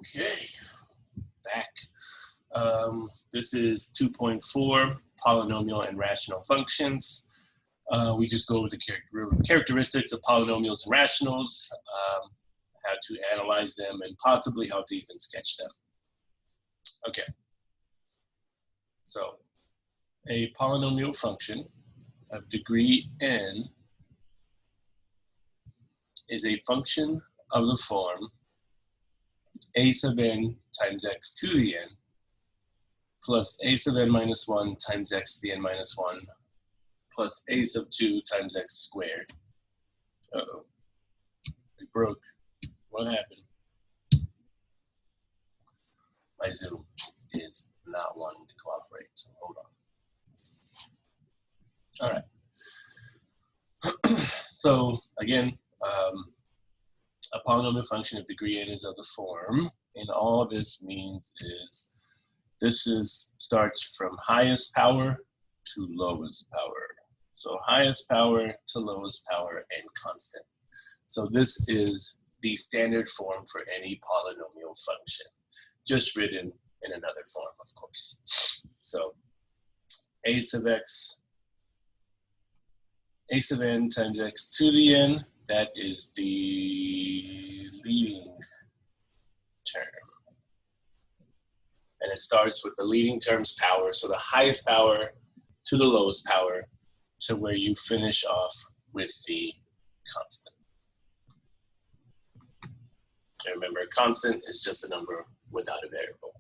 Okay, back. This is 2.4, polynomial and rational functions. We just go over the characteristics of polynomials and rationals, how to analyze them, and possibly how to even sketch them. Okay, so a polynomial function of degree n is a function of the form a sub n times x to the n plus a sub n minus 1 times x to the n minus 1 plus a sub 2 times x squared. Uh-oh, it broke. What happened? My Zoom is not wanting to cooperate, so hold on. All right. So again, a polynomial function of degree n is of the form, and all this means is starts from highest power to lowest power. So highest power to lowest power and constant. So this is the standard form for any polynomial function, just written in another form, of course. So a sub n times x to the n, that is the leading term. And it starts with the leading term's power, so the highest power to the lowest power, to where you finish off with the constant. And remember, a constant is just a number without a variable.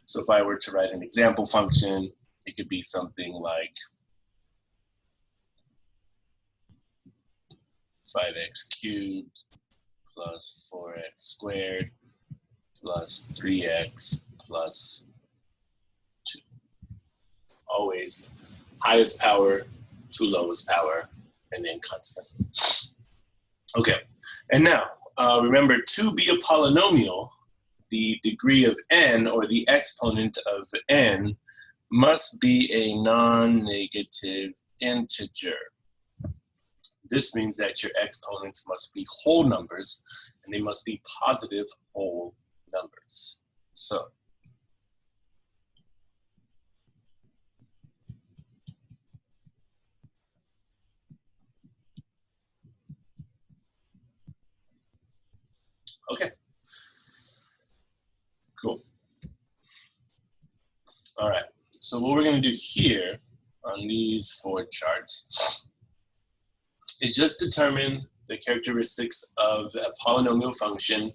So if I were to write an example function, it could be something like 5x cubed plus 4x squared plus 3x plus 2. Always highest power to lowest power, and then constant. Okay, and now remember, to be a polynomial, the degree of n, or the exponent of n, must be a non-negative integer. This means that your exponents must be whole numbers, and they must be positive whole numbers. So okay, cool. All right, so what we're going to do here on these 4 charts is just determine the characteristics of a polynomial function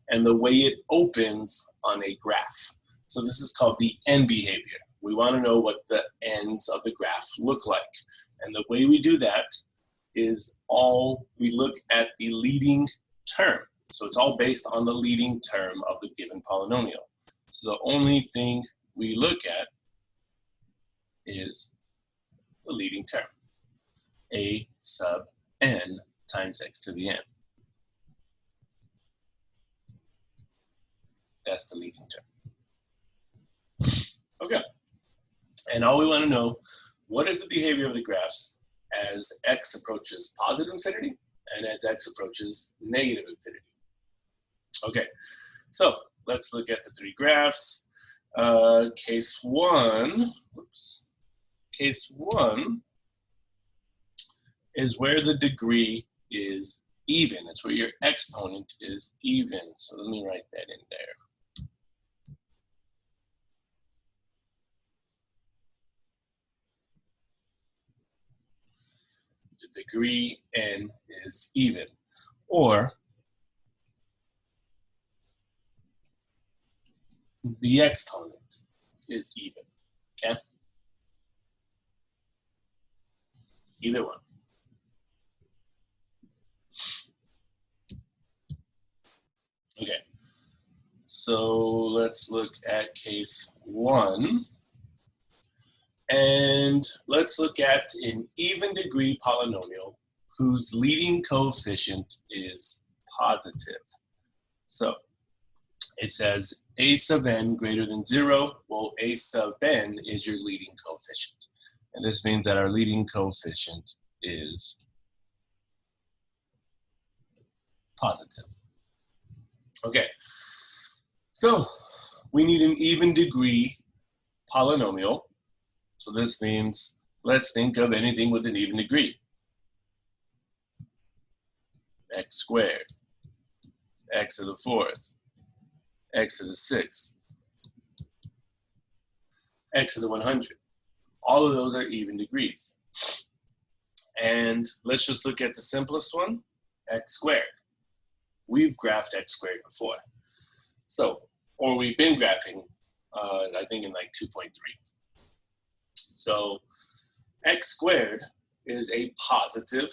and the way it opens on a graph. So this is called the end behavior. We want to know what the ends of the graph look like. And the way we do that is we look at the leading term. So it's all based on the leading term of the given polynomial. So the only thing we look at is the leading term, a sub n times x to the n. That's the leading term. Okay, and all we want to know, what is the behavior of the graphs as x approaches positive infinity and as x approaches negative infinity. Okay, so let's look at the 3 graphs. Case 1 is where the degree is even. It's where your exponent is even. So let me write that in there. The degree n is even, or the exponent is even, okay? Either one. Okay, so let's look at case 1. And let's look at an even degree polynomial whose leading coefficient is positive. So it says a sub n greater than 0. Well, a sub n is your leading coefficient. And this means that our leading coefficient is positive. Okay, So we need an even degree polynomial. So this means let's think of anything with an even degree. X squared, x to the fourth, x to the sixth, x to the 100. All of those are even degrees. And let's just look at the simplest one, x squared. We've graphed x squared before. So, or we've been graphing, I think in like 2.3. So x squared is a positive,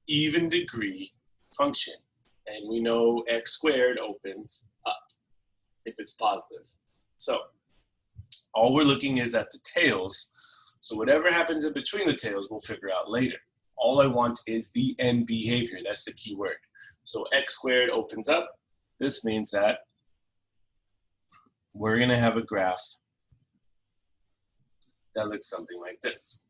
even degree function. And we know x squared opens up if it's positive. So all we're looking is at the tails. So whatever happens in between the tails, we'll figure out later. All I want is the end behavior. That's the key word. So x squared opens up. This means that we're going to have a graph that looks something like this.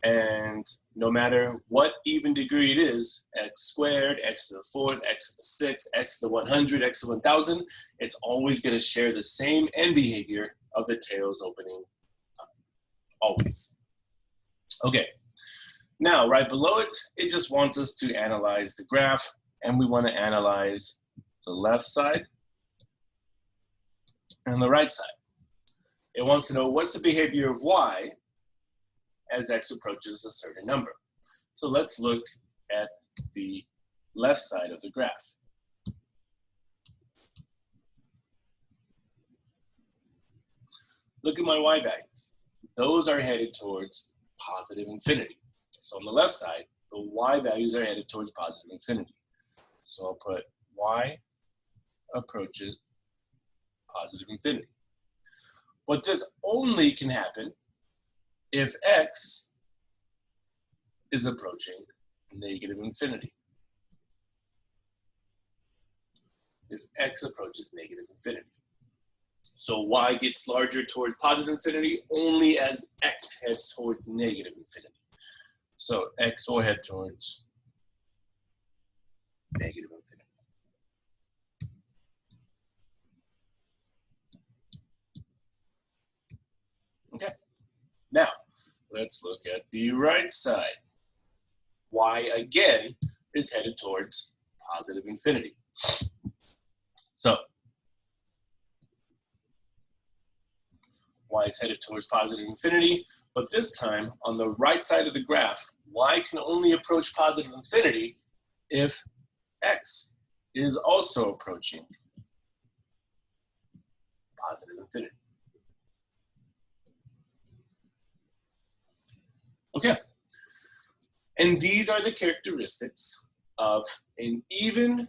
And no matter what even degree it is, x squared, x to the fourth, x to the sixth, x to the 100, x to the 1000, it's always going to share the same end behavior of the tails opening up. Always. Okay. Now, right below it, it just wants us to analyze the graph, and we want to analyze the left side and the right side. It wants to know what's the behavior of y as x approaches a certain number. So let's look at the left side of the graph. Look at my y values. Those are headed towards positive infinity. So on the left side, the y values are headed towards positive infinity. So I'll put y approaches positive infinity. But this only can happen if x is approaching negative infinity. If x approaches negative infinity. So y gets larger towards positive infinity only as x heads towards negative infinity. So x will head towards negative infinity. Okay. Now, let's look at the right side. Y again is headed towards positive infinity. So, y is headed towards positive infinity, but this time on the right side of the graph, y can only approach positive infinity if x is also approaching positive infinity. Okay, and these are the characteristics of an even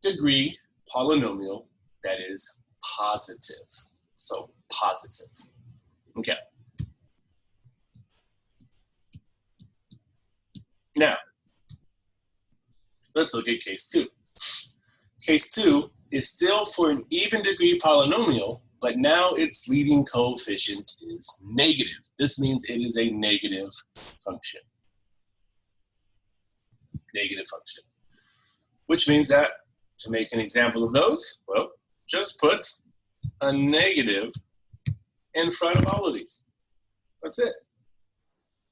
degree polynomial that is positive. So positive. Okay. Now, let's look at case 2. Case 2 is still for an even degree polynomial, but now its leading coefficient is negative. This means it is a negative function. Negative function. Which means that to make an example of those, well, just put a negative in front of all of these. That's it.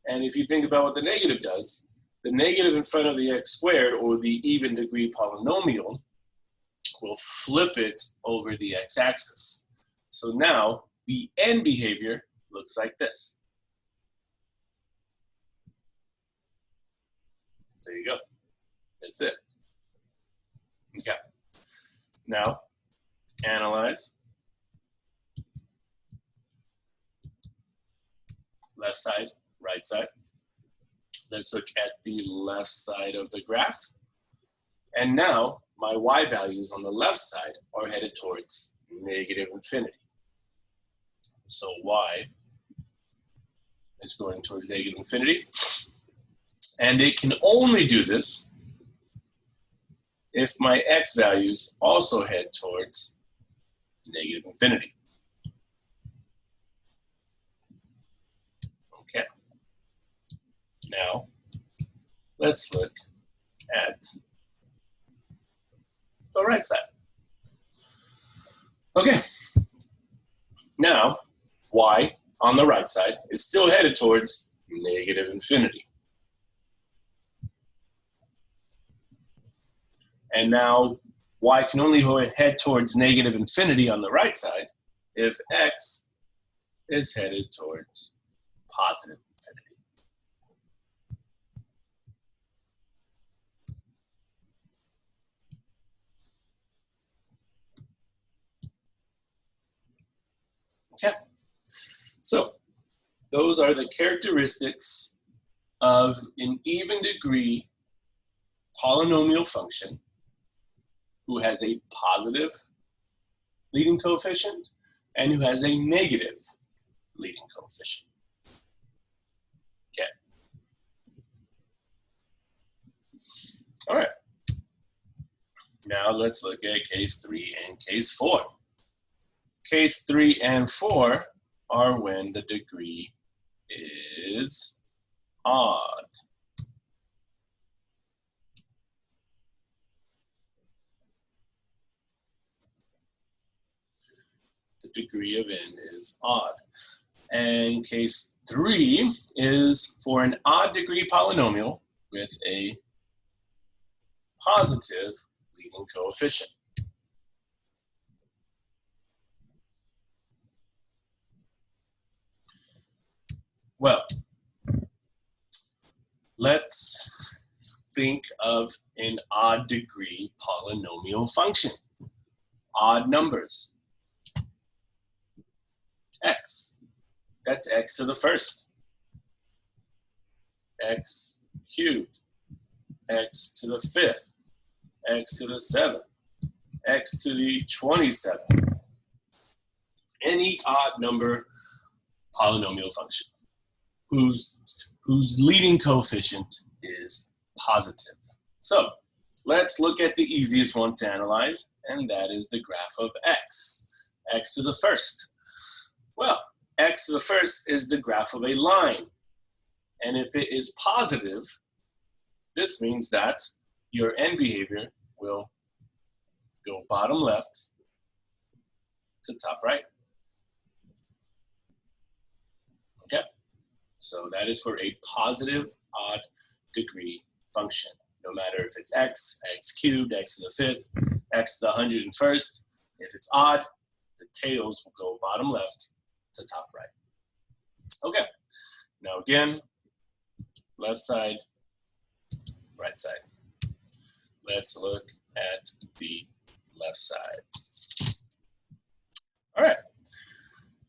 And if you think about what the negative does, the negative in front of the x squared, or the even degree polynomial, will flip it over the x-axis. So now the end behavior looks like this. There you go. That's it. Okay. Now, analyze. Left side, right side. Let's look at the left side of the graph. And now my y values on the left side are headed towards negative infinity. So y is going towards negative infinity. And it can only do this if my x values also head towards negative infinity. Okay. Now, let's look at the right side. Okay, now y on the right side is still headed towards negative infinity. And now y can only head towards negative infinity on the right side if x is headed towards positive infinity. Okay, so those are the characteristics of an even degree polynomial function who has a positive leading coefficient and who has a negative leading coefficient. Okay. All right. Now let's look at case 3 and case 4. Case 3 and 4 are when the degree is odd. The degree of n is odd. And case 3 is for an odd degree polynomial with a positive leading coefficient. Well, let's think of an odd degree polynomial function. Odd numbers. X. That's x to the first. X cubed. X to the fifth. X to the seventh. X to the 27th. Any odd number polynomial function whose leading coefficient is positive. So let's look at the easiest one to analyze, and that is the graph of x. X to the first. Well, x to the first is the graph of a line. And if it is positive, this means that your end behavior will go bottom left to top right. Okay, so that is for a positive odd degree function. No matter if it's x, x cubed, x to the fifth, x to the 101st. If it's odd, the tails will go bottom left to top right. Okay, now again, left side, right side. Let's look at the left side. All right,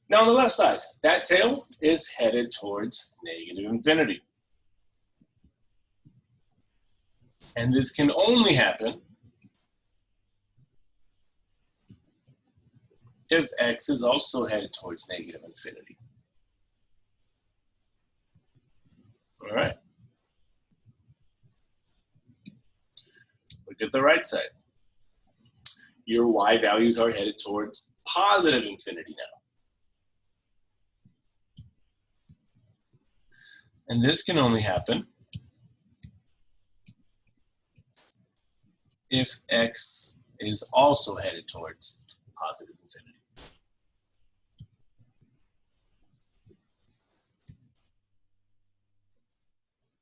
now on the left side, that tail is headed towards negative infinity. And this can only happen if x is also headed towards negative infinity. All right. Look at the right side. Your y values are headed towards positive infinity now. And this can only happen if x is also headed towards positive infinity.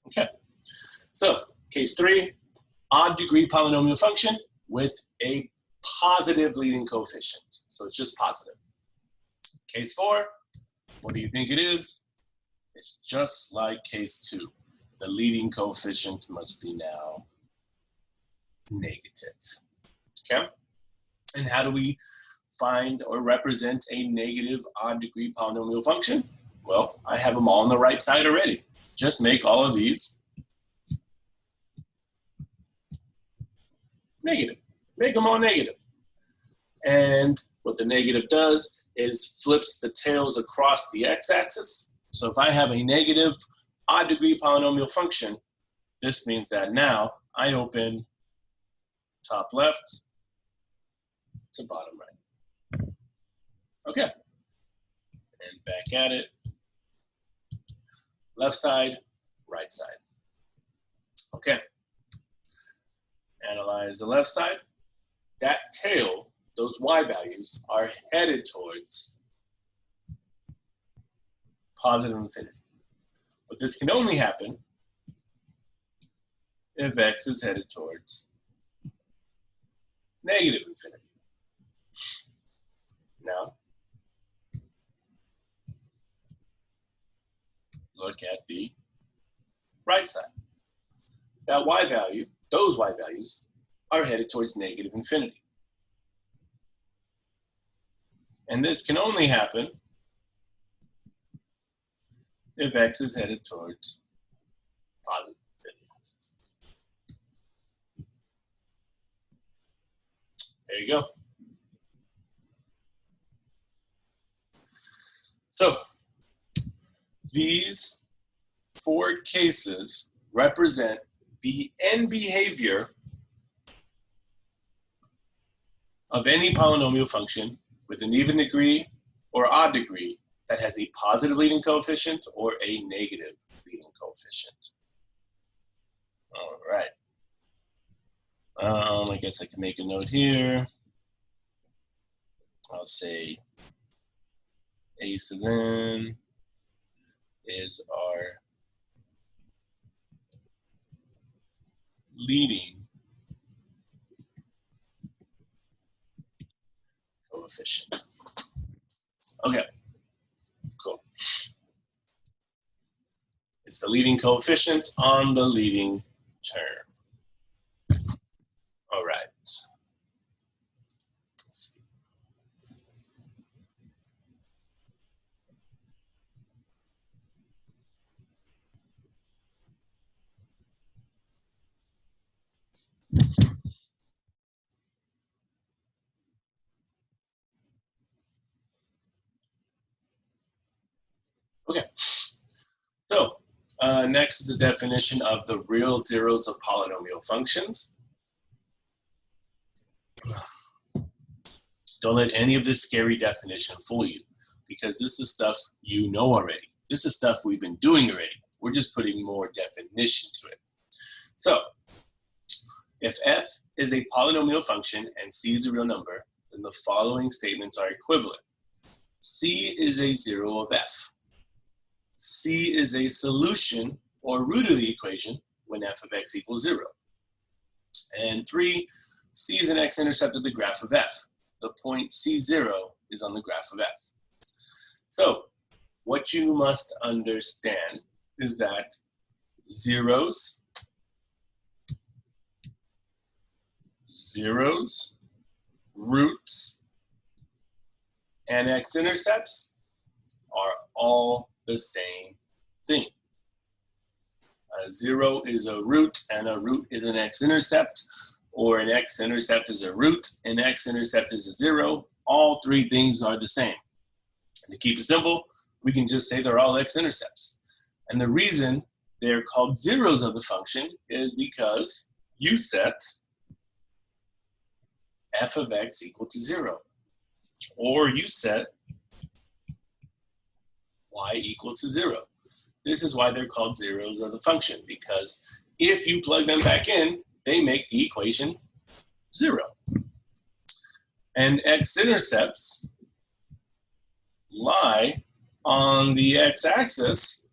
Okay, so case 3, odd degree polynomial function with a positive leading coefficient. So it's just positive. Case 4, what do you think it is? It's just like case 2. The leading coefficient must be now negative. Okay? And how do we find or represent a negative odd degree polynomial function? Well, I have them all on the right side already. Just make all of these negative. Make them all negative. And what the negative does is flips the tails across the x-axis. So if I have a negative odd degree polynomial function, this means that now I open top left to bottom right. Okay. And back at it. Left side, right side. Okay. Analyze the left side. That tail those y values are headed towards positive infinity. But this can only happen if x is headed towards negative infinity. Now, look at the right side. That y value, those y values, are headed towards negative infinity. And this can only happen if x is headed towards positive infinity. There you go. So these 4 cases represent the end behavior of any polynomial function with an even degree or odd degree that has a positive leading coefficient or a negative leading coefficient. All right. I guess I can make a note here. I'll say A sub n is our leading coefficient. Okay, cool. It's the leading coefficient on the leading term. All right. Let's see. Okay, so next is the definition of the real zeros of polynomial functions. Don't let any of this scary definition fool you, because this is stuff you know already. This is stuff we've been doing already. We're just putting more definition to it. So, if f is a polynomial function and c is a real number, then the following statements are equivalent. C is a zero of f. C is a solution or root of the equation when f of x equals 0. And 3, C is an x-intercept of the graph of f. The point C0 is on the graph of f. So, what you must understand is that zeros, roots, and x-intercepts are all the same thing. A 0 is a root, and a root is an x-intercept, or an x-intercept is a root, an x-intercept is a 0. All 3 things are the same. And to keep it simple, we can just say they're all x-intercepts. And the reason they're called zeros of the function is because you set f of x equal to 0. Or you set y equal to 0. This is why they're called zeros of the function, because if you plug them back in, they make the equation 0. And x-intercepts lie on the x-axis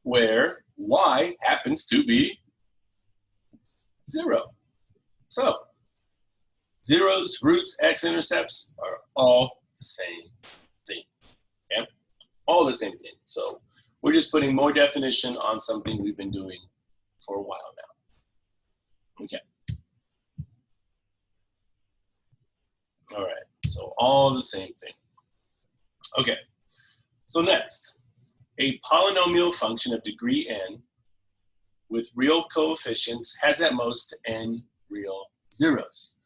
where y happens to be 0. So, zeros, roots, x-intercepts are all the same thing. Okay? All the same thing. So, we're just putting more definition on something we've been doing for a while now. Okay. All right. So, all the same thing. Okay. So, next, a polynomial function of degree n with real coefficients has at most n real zeros.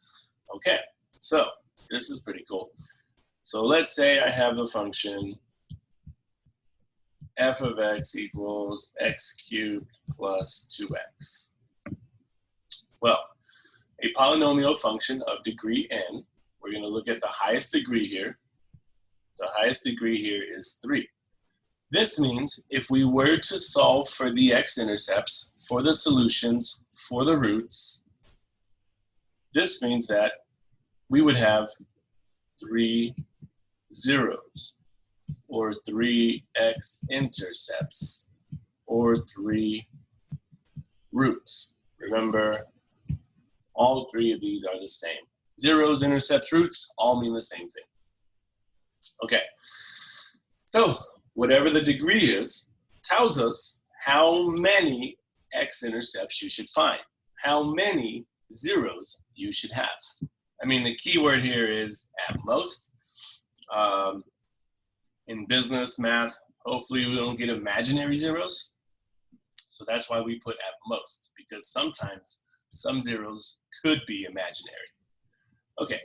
Okay, so this is pretty cool. So let's say I have the function f of x equals x cubed plus 2x. Well, a polynomial function of degree n, we're going to look at the highest degree here. The highest degree here is 3. This means if we were to solve for the x-intercepts, for the solutions, for the roots, this means that we would have 3 zeros, or 3 X-intercepts, or 3 roots. Remember, all three of these are the same. Zeros, intercepts, roots all mean the same thing. Okay, so whatever the degree is tells us how many X-intercepts you should find, how many zeros you should have. I mean, the key word here is at most. In business, math, hopefully we don't get imaginary zeros. So that's why we put at most, because sometimes some zeros could be imaginary. Okay,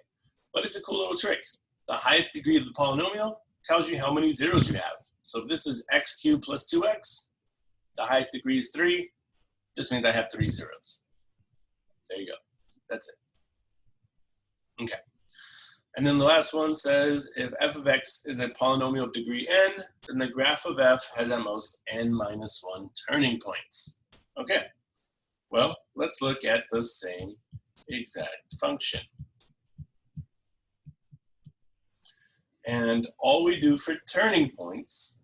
but it's a cool little trick. The highest degree of the polynomial tells you how many zeros you have. So if this is x cubed plus 2x, the highest degree is 3. This means I have 3 zeros. There you go. That's it. Okay. And then the last one says, if f of x is a polynomial of degree n, then the graph of f has at most n minus 1 turning points. Okay. Well, let's look at the same exact function. And all we do for turning points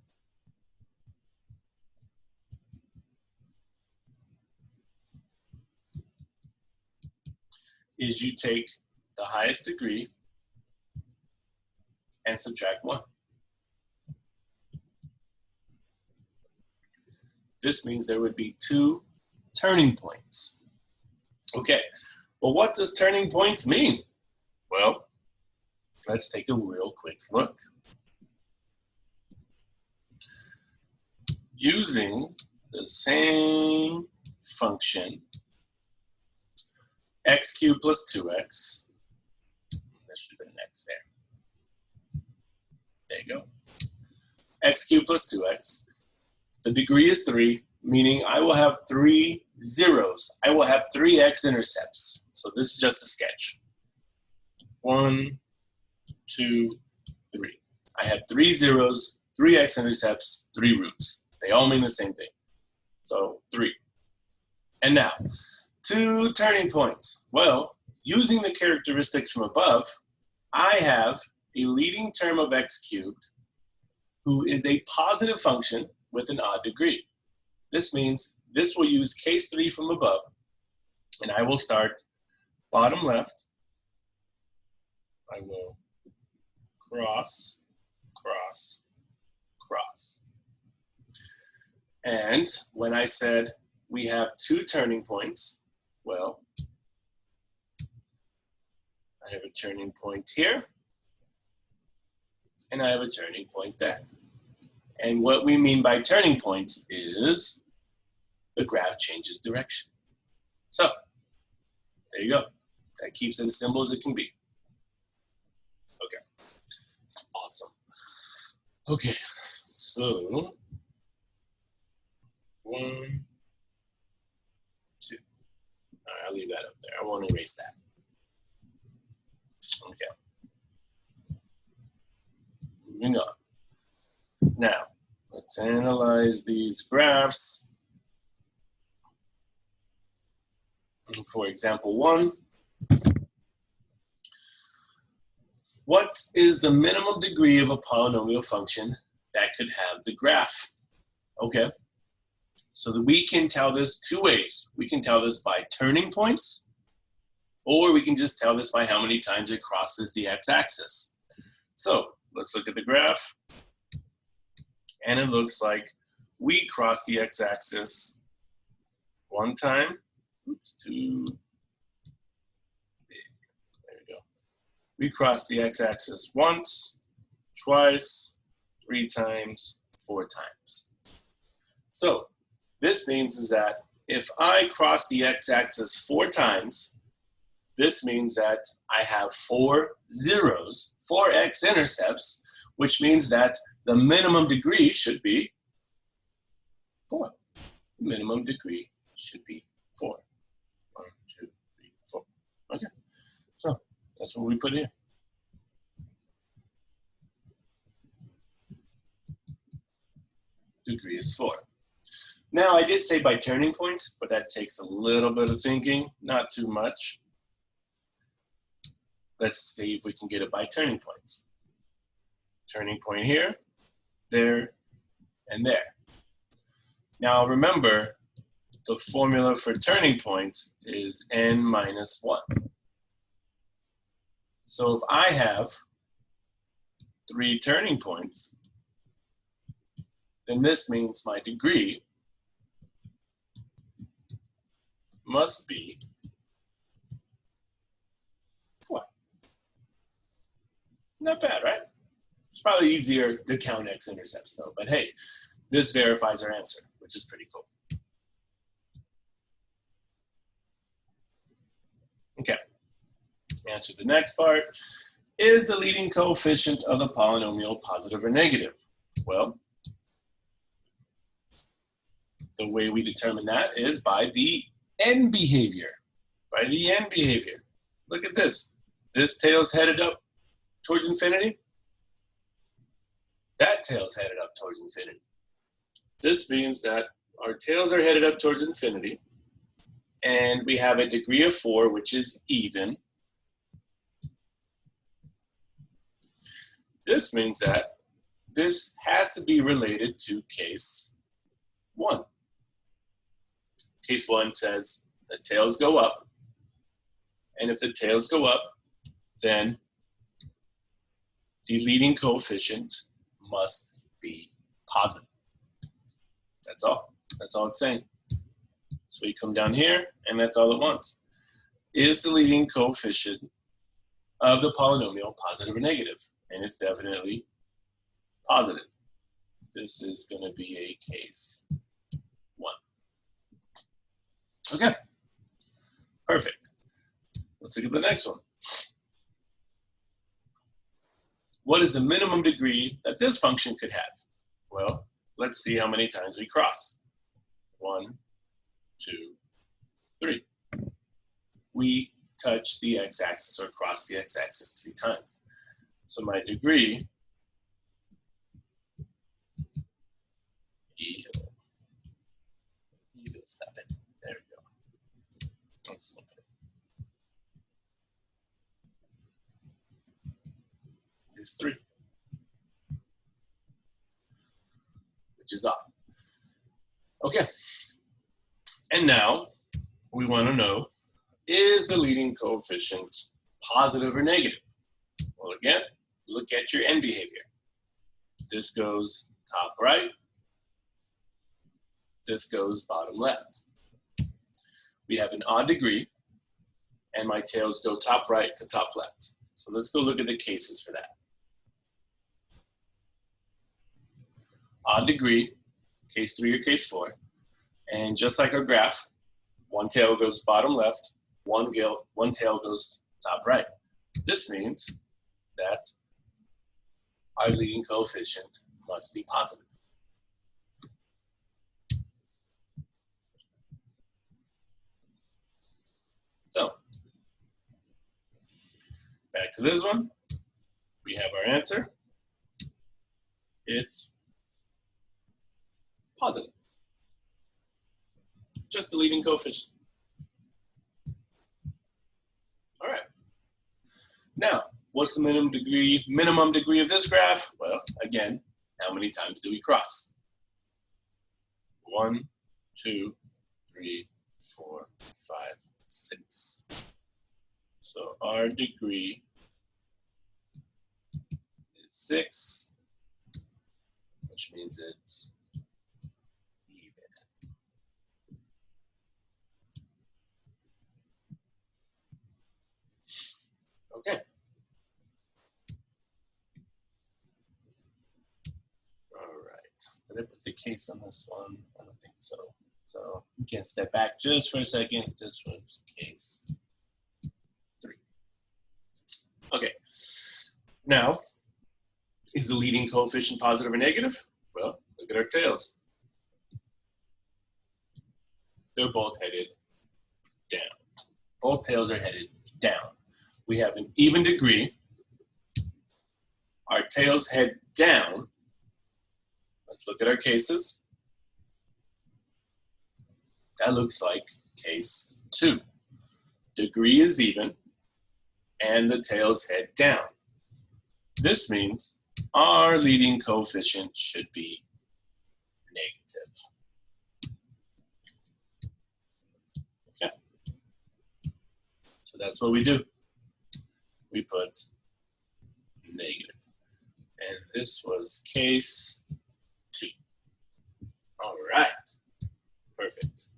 is you take the highest degree and subtract 1. This means there would be 2 turning points. Okay, but what does turning points mean? Well, let's take a real quick look. Using the same function, x cubed plus 2x, there should have been an x there. There you go. X cubed plus 2x. The degree is 3, meaning I will have 3 zeros. I will have 3 X-intercepts. So this is just a sketch. 1, 2, 3. I have 3 zeros, 3 X-intercepts, 3 roots. They all mean the same thing. So 3. And now, 2 turning points. Well, using the characteristics from above, I have a leading term of x cubed who is a positive function with an odd degree. This means this will use case 3 from above, and I will start bottom left. I will cross, cross, cross. And when I said we have 2 turning points, well, I have a turning point here, and I have a turning point there. And what we mean by turning points is the graph changes direction. So, there you go. That keeps it as simple as it can be. Okay, awesome. Okay, so 1, 2. All right, I'll leave that up there. I won't erase that. Okay. Moving on. Now, let's analyze these graphs. And for example 1, what is the minimum degree of a polynomial function that could have the graph? Okay, so that we can tell this 2 ways. We can tell this by turning points, or we can just tell this by how many times it crosses the x-axis. So let's look at the graph. And it looks like we cross the x-axis 1 time. Oops, too big. There we go. We cross the x-axis once, twice, 3 times, 4 times. So this means is that if I cross the x-axis 4 times, this means that I have 4 zeros, 4 x-intercepts, which means that the minimum degree should be 4. The minimum degree should be 4. 1, 2, 3, 4. Okay, so that's what we put in. Degree is 4. Now I did say by turning points, but that takes a little bit of thinking, not too much. Let's see if we can get it by turning points. Turning point here, there, and there. Now remember, the formula for turning points is n minus 1. So if I have 3 turning points, then this means my degree must be 4. Not bad, right? It's probably easier to count X-intercepts though, but hey, this verifies our answer, which is pretty cool. Okay, answer the next part. Is the leading coefficient of the polynomial positive or negative? Well, the way we determine that is by the end behavior. By the end behavior. Look at this. This tail's headed up towards infinity. That tail's headed up towards infinity. This means that our tails are headed up towards infinity, and we have a degree of 4, which is even. This means that this has to be related to case 1. Case 1 says the tails go up, and if the tails go up, then the leading coefficient must be positive. That's all. That's all it's saying. So we come down here, and that's all it wants. Is the leading coefficient of the polynomial positive or negative? And it's definitely positive. This is going to be a case 1. Okay, perfect. Let's look at the next one. What is the minimum degree that this function could have? Well, let's see how many times we cross. 1, 2, 3. We touch the x-axis or cross the x-axis 3 times. So my degree stop it. There we go. Don't slip it. Is 3, which is odd. Okay. And now we want to know, is the leading coefficient positive or negative? Well, again, look at your end behavior. This goes top right. This goes bottom left. We have an odd degree, and my tails go top right to top left. So let's go look at the cases for that. Odd degree, case 3 or case 4. And just like our graph, one tail goes bottom left, one tail goes top right. This means that our leading coefficient must be positive. So, back to this one. We have our answer. It's positive. Just the leading coefficient. All right. Now, what's the minimum degree of this graph? Well, again, how many times do we cross? 1, 2, 3, 4, 5, 6. So our degree is 6, which means it's even. Okay. All right. Did I put the case on this one? I don't think so. So you can step back just for a second. This was case 3. Okay. Now, is the leading coefficient positive or negative? Well, look at our tails. They're both headed down. Both tails are headed down. We have an even degree. Our tails head down. Let's look at our cases. That looks like case 2. Degree is even. and the tails head down. This means our leading coefficient should be negative. Okay. So that's what we do. We put negative. And this was case 2. All right. Perfect.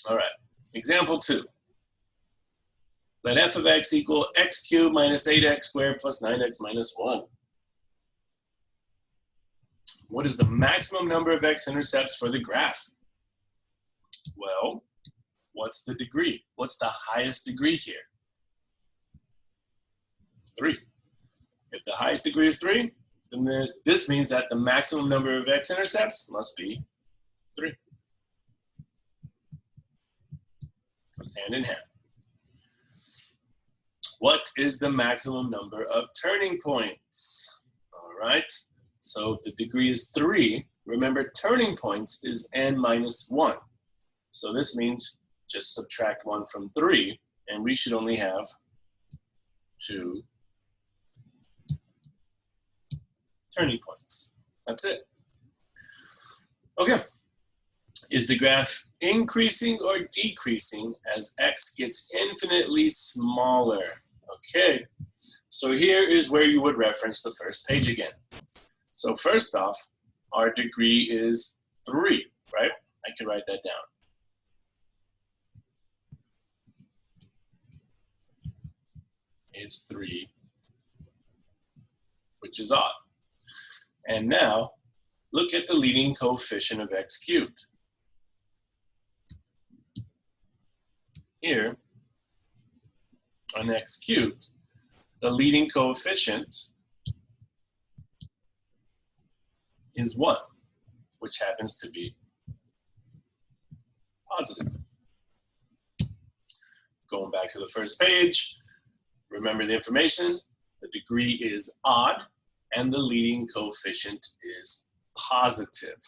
All right. Example 2. Let f of x equal x cubed minus 8x squared plus 9x minus 1. What is the maximum number of x-intercepts for the graph? Well, what's the degree? What's the highest degree here? 3. If the highest degree is 3, then this means that the maximum number of x-intercepts must be 3. Goes hand in hand. What is the maximum number of turning points? All right, so the degree is 3. Remember, turning points is n minus 1. So this means just subtract 1 from 3, and we should only have 2 turning points. That's it. Okay. Is the graph increasing or decreasing as x gets infinitely smaller? Okay, so here is where you would reference the first page again. So first off, our degree is 3, right? I can write that down. Is 3, which is odd. And now, look at the leading coefficient of x cubed. Here, on x cubed, the leading coefficient is 1, which happens to be positive. Going back to the first page, remember the information, the degree is odd, and the leading coefficient is positive.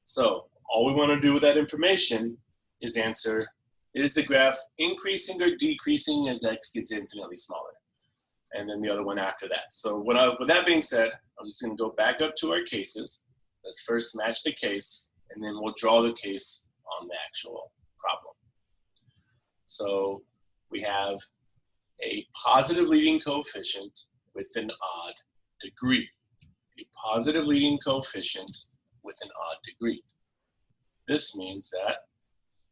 So all we want to do with that information is answer, is the graph increasing or decreasing as x gets infinitely smaller? And then the other one after that. So with that being said, I'm just going to go back up to our cases. Let's first match the case, and then we'll draw the case on the actual problem. So we have a positive leading coefficient with an odd degree. A positive leading coefficient with an odd degree. This means that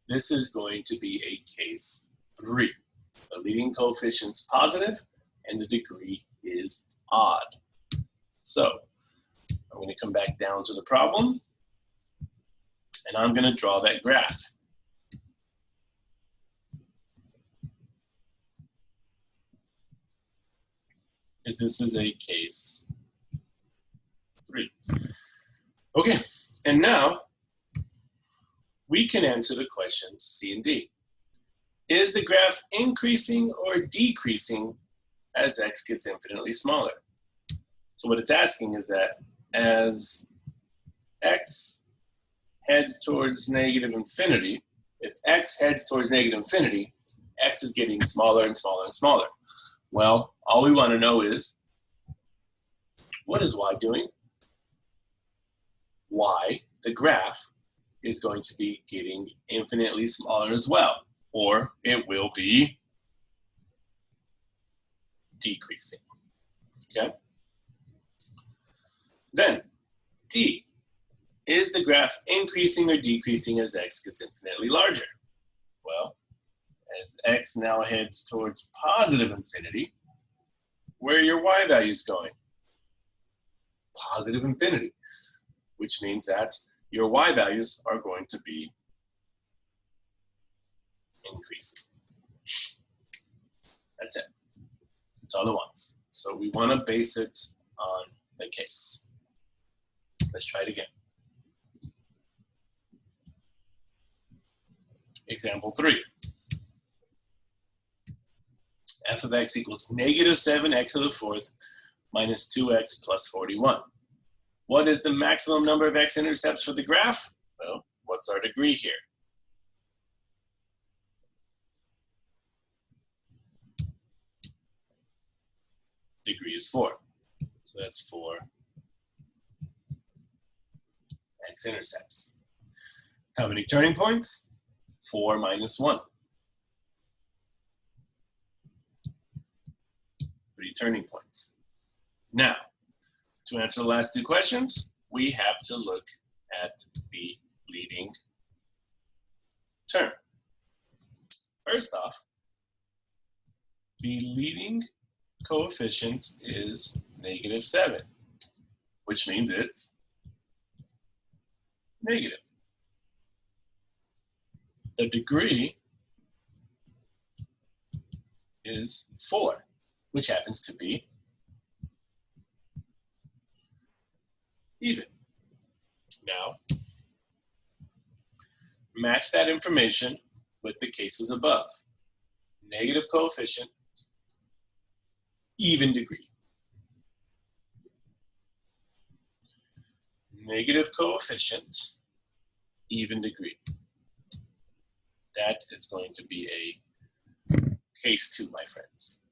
this is going to be a case 3. The leading coefficient's positive and the degree is odd. So I'm going to come back down to the problem and I'm going to draw that graph. Because this is a case 3. Okay, and now we can answer the questions C and D. Is the graph increasing or decreasing as x gets infinitely smaller? So what it's asking is that as x heads towards negative infinity, if x heads towards negative infinity, x is getting smaller and smaller and smaller. Well, all we want to know is, what is y doing? Y, the graph, is going to be getting infinitely smaller as well, or it will be decreasing. Okay? Then, D, is the graph increasing or decreasing as x gets infinitely larger? Well, as x now heads towards positive infinity, where are your y values going? Positive infinity, which means that your y values are going to be increasing. That's it. That's all it wants. So we want to base it on the case. Let's try it again. Example 3. F of x equals negative 7x to the 4th minus 2x plus 41. What is the maximum number of x-intercepts for the graph? Well, what's our degree here? Degree is 4. So that's 4 X-intercepts. How many turning points? 4 minus 1. 3 turning points. Now, to answer the last 2 questions, we have to look at the leading term. First off, the leading coefficient is -7, which means it's negative. The degree is 4, which happens to be even. Now, match that information with the cases above. Negative coefficient, even degree. Negative coefficient, even degree. That is going to be a case 2, my friends.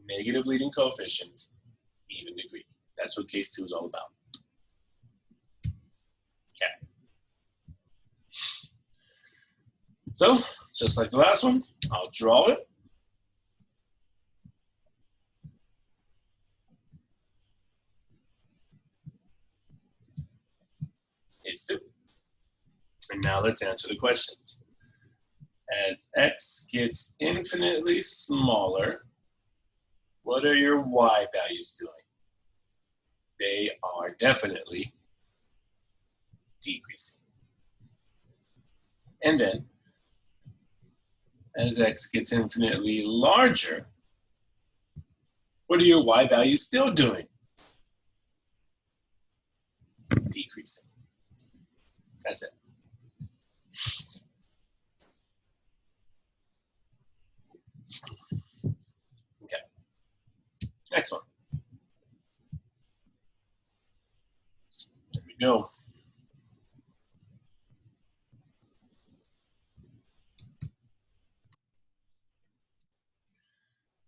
Negative leading coefficient, even degree. That's what case 2 is all about. Okay. So, just like the last one, I'll draw it. Case 2. And now let's answer the questions. As x gets infinitely smaller, what are your y values doing? They are definitely decreasing. And then, as x gets infinitely larger, what are your y values still doing? Decreasing. That's it. Okay. Next one. There we go.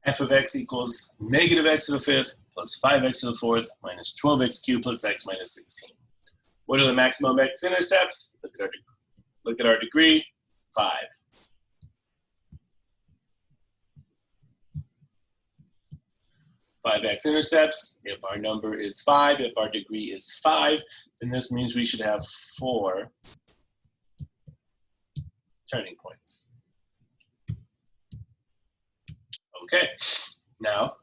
F of x equals -x to the 5th plus 5x to the 4th minus 12x cubed plus x minus 16. What are the maximum x-intercepts? Look at our degree, 5. Five x-intercepts. If our number is 5, if our degree is 5, then this means we should have 4 turning points. Okay, now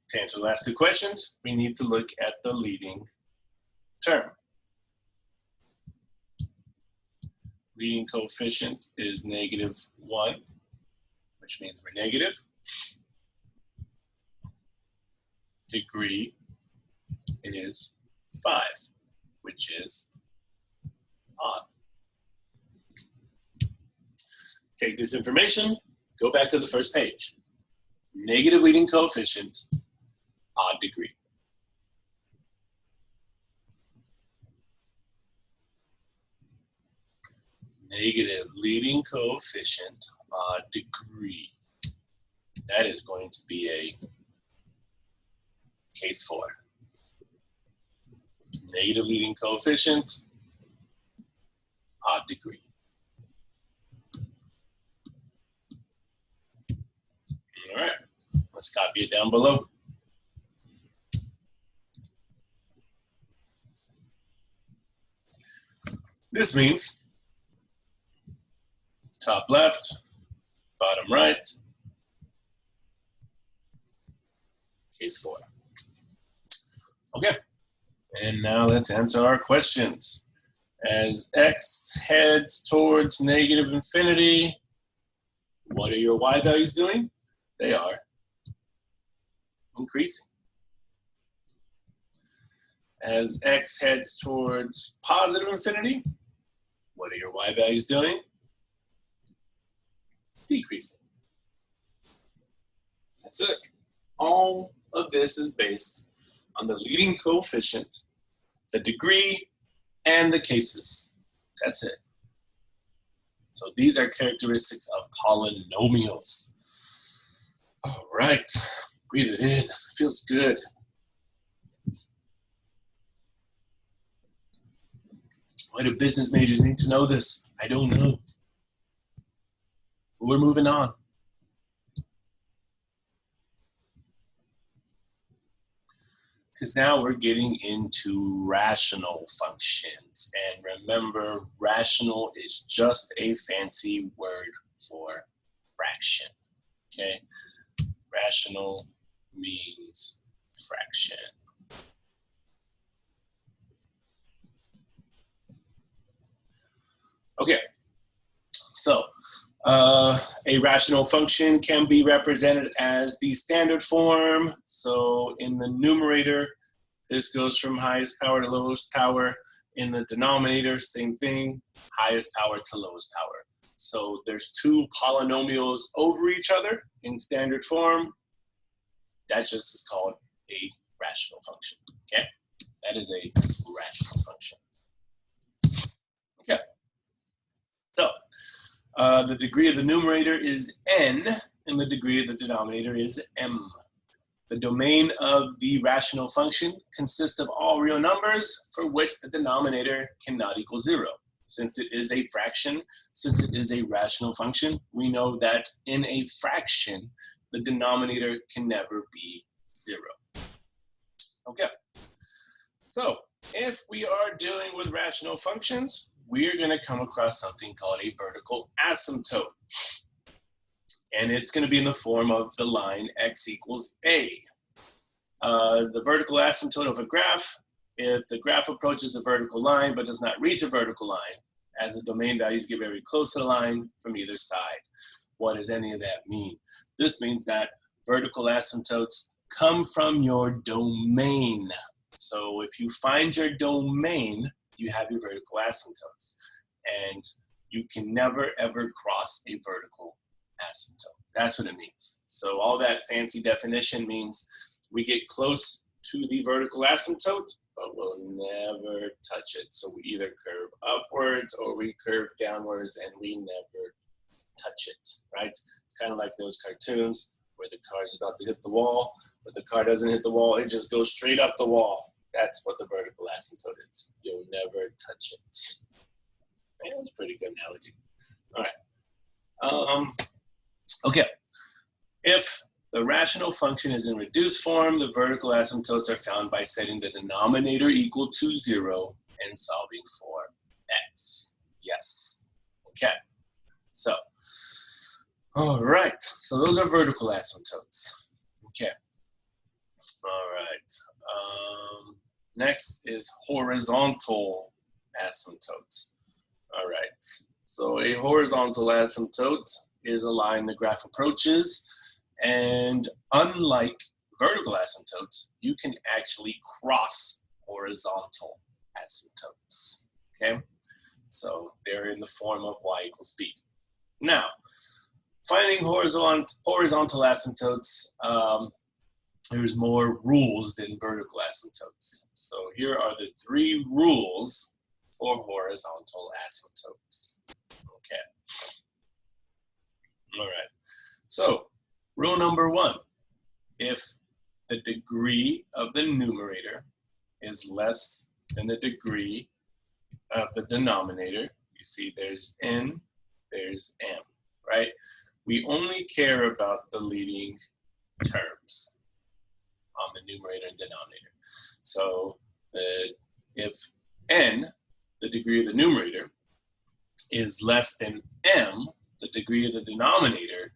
to answer the last 2 questions, we need to look at the leading term. Leading coefficient is -1, which means we're negative. Degree is 5, which is odd. Take this information, go back to the first page. Negative leading coefficient, odd degree. Negative leading coefficient, odd degree. That is going to be a case 4. Negative leading coefficient, odd degree. All right, let's copy it down below. This means top left, bottom right, case 4. Okay, and now let's answer our questions. As x heads towards -infinity, what are your y values doing? They are increasing. As x heads towards +infinity, what are your y values doing? Decreasing. That's it. All of this is based on the leading coefficient, the degree, and the cases. That's it. So these are characteristics of polynomials. All right, breathe it in, feels good. Why do business majors need to know this? I don't know. But we're moving on. Because now we're getting into rational functions. And remember, rational is just a fancy word for fraction. Okay? Rational means fraction. Okay, so a rational function can be represented as the standard form. So in the numerator, this goes from highest power to lowest power. In the denominator, same thing, highest power to lowest power. So there's two polynomials over each other in standard form. That just is called a rational function, okay? That is a rational function. Okay. So the degree of the numerator is n, and the degree of the denominator is m. The domain of the rational function consists of all real numbers for which the denominator cannot equal 0. Since it is a fraction, since it is a rational function, we know that in a fraction, the denominator can never be 0. Okay. So if we are dealing with rational functions, we're going to come across something called a vertical asymptote. And it's going to be in the form of the line x equals a. The vertical asymptote of a graph, if the graph approaches the vertical line but does not reach the vertical line, as the domain values get very close to the line from either side. What does any of that mean? This means that vertical asymptotes come from your domain. So if you find your domain, you have your vertical asymptotes. And you can never ever cross a vertical asymptote. That's what it means. So all that fancy definition means we get close to the vertical asymptote, but we'll never touch it. So we either curve upwards or we curve downwards, and we never touch it, right? It's kind of like those cartoons where the car's about to hit the wall, but the car doesn't hit the wall, it just goes straight up the wall. That's what the vertical asymptote is. You'll never touch it. Man, that's a pretty good analogy. All right. Okay. If the rational function is in reduced form, the vertical asymptotes are found by setting the denominator equal to 0 and solving for x. Yes. Okay. So, all right. So those are vertical asymptotes. Okay. All right. Next is horizontal asymptotes. All right. So a horizontal asymptote is a line the graph approaches, and unlike vertical asymptotes, you can actually cross horizontal asymptotes. Okay. So they're in the form of y equals b. Now, finding horizontal asymptotes, there's more rules than vertical asymptotes. So here are the 3 rules for horizontal asymptotes. Okay. All right. So rule number 1, if the degree of the numerator is less than the degree of the denominator, you see there's n, there's m, right? We only care about the leading terms on the numerator and denominator. So if n, the degree of the numerator, is less than m, the degree of the denominator,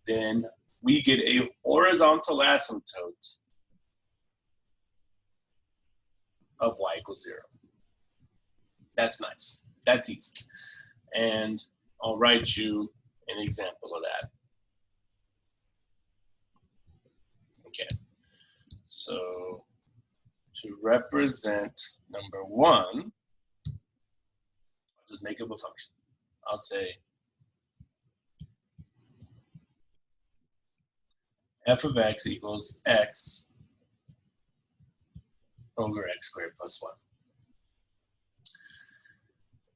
then we get a horizontal asymptote of y equals 0. That's nice. That's easy. And I'll write you an example of that. Okay. So to represent number 1, I'll just make up a function. I'll say f of x equals x over x squared plus 1.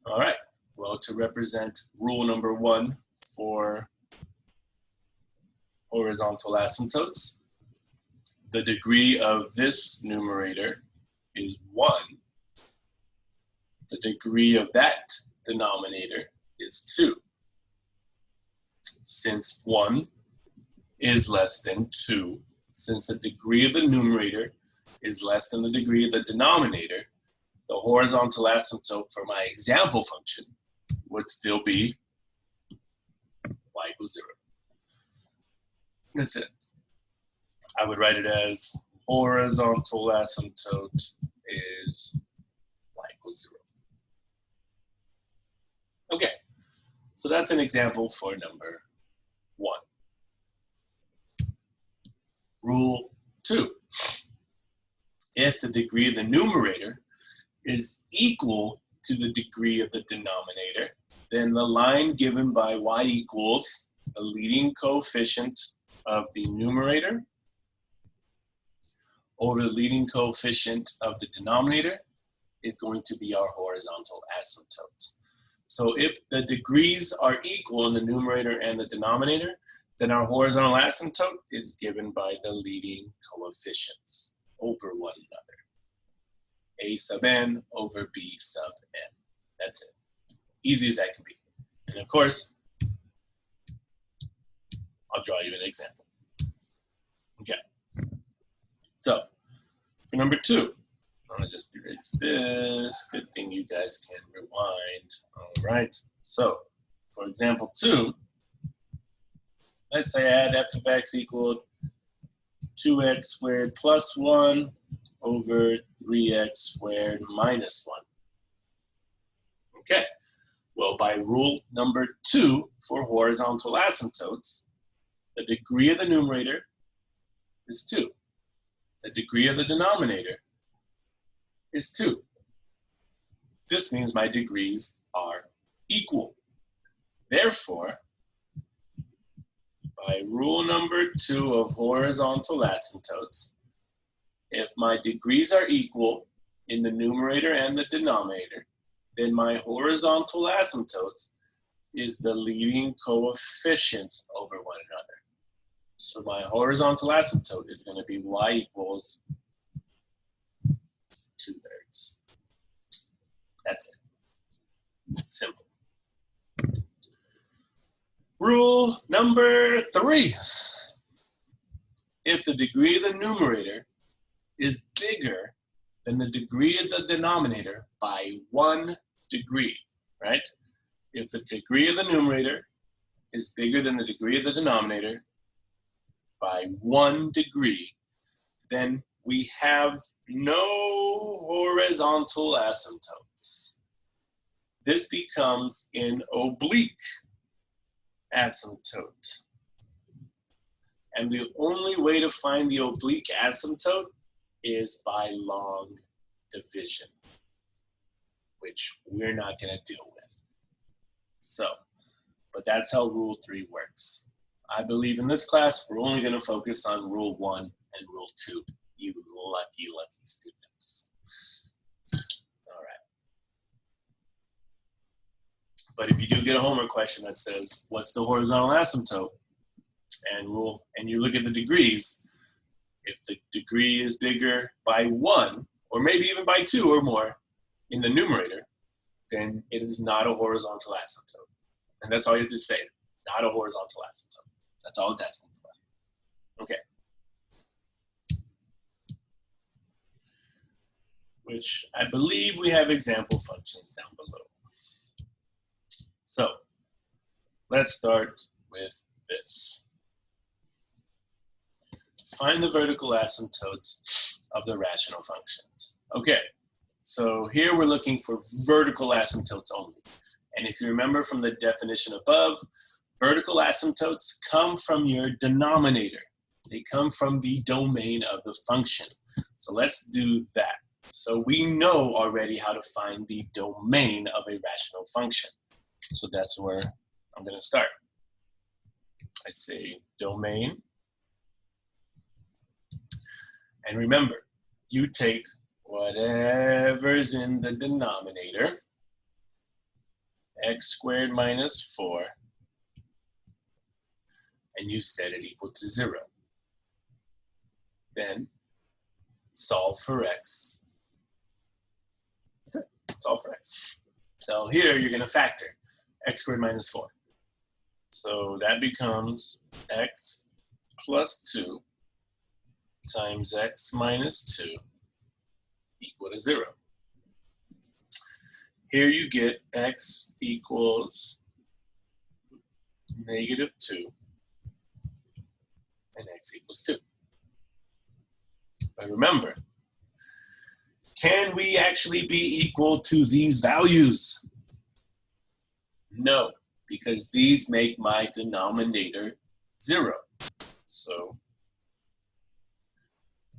All right, well, to represent rule number 1 for horizontal asymptotes, the degree of this numerator is 1. The degree of that denominator is 2. Since 1 is less than 2, since the degree of the numerator is less than the degree of the denominator, the horizontal asymptote for my example function would still be y equals 0. That's it. I would write it as horizontal asymptote is y equals 0. Okay, so that's an example for number 1. Rule 2. If the degree of the numerator is equal to the degree of the denominator, then the line given by y equals the leading coefficient of the numerator over the leading coefficient of the denominator is going to be our horizontal asymptote. So if the degrees are equal in the numerator and the denominator, then our horizontal asymptote is given by the leading coefficients over one another. A sub n over b sub n. That's it. Easy as that can be. And of course, I'll draw you an example. Okay. So, for number 2, I'm going to just erase this. Good thing you guys can rewind. All right. So, for example 2, let's say I had f of x equaled 2x squared plus 1 over 3x squared minus 1. Okay. Well, by rule number 2 for horizontal asymptotes, the degree of the numerator is 2. The degree of the denominator is 2. This means my degrees are equal. Therefore, by rule number 2 of horizontal asymptotes, if my degrees are equal in the numerator and the denominator, then my horizontal asymptote is the leading coefficients over one another. So my horizontal asymptote is going to be y equals 2/3. That's it. Simple. Rule number 3. If the degree of the numerator is bigger than the degree of the denominator by 1 degree, right? If the degree of the numerator is bigger than the degree of the denominator by 1 degree, then we have no horizontal asymptotes. This becomes an oblique asymptote. And the only way to find the oblique asymptote is by long division, which we're not going to deal with. So, but that's how rule 3 works. I believe in this class, we're only going to focus on rule 1 and rule 2, you lucky, lucky students. All right. But if you do get a homework question that says, what's the horizontal asymptote? And you look at the degrees, if the degree is bigger by 1, or maybe even by 2 or more in the numerator, then it is not a horizontal asymptote. And that's all you have to say, not a horizontal asymptote. That's all it's asking for. Okay. Which I believe we have example functions down below. So let's start with this. Find the vertical asymptotes of the rational functions. Okay, so here we're looking for vertical asymptotes only. And if you remember from the definition above, vertical asymptotes come from your denominator. They come from the domain of the function. So let's do that. So we know already how to find the domain of a rational function. So that's where I'm going to start. I say domain. And remember, you take whatever's in the denominator x squared minus 4, and you set it equal to 0. Then solve for x. That's it. Solve for x. So here you're going to factor x squared minus 4. So that becomes x plus 2 times x minus 2 equal to 0. Here you get x equals negative 2 and x equals 2. But remember, can we actually be equal to these values? No, because these make my denominator 0. So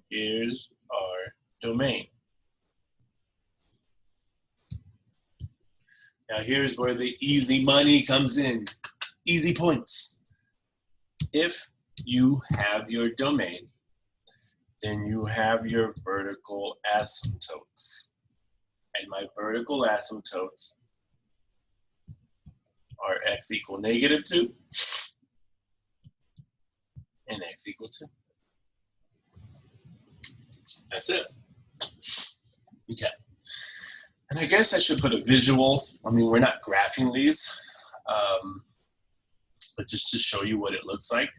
here's our domain. Now here's where the easy money comes in. Easy points. If you have your domain, then you have your vertical asymptotes. And my vertical asymptotes are x equal negative 2 and x equal 2. That's it. Okay. And I guess I should put a visual. I mean, we're not graphing these, but just to show you what it looks like.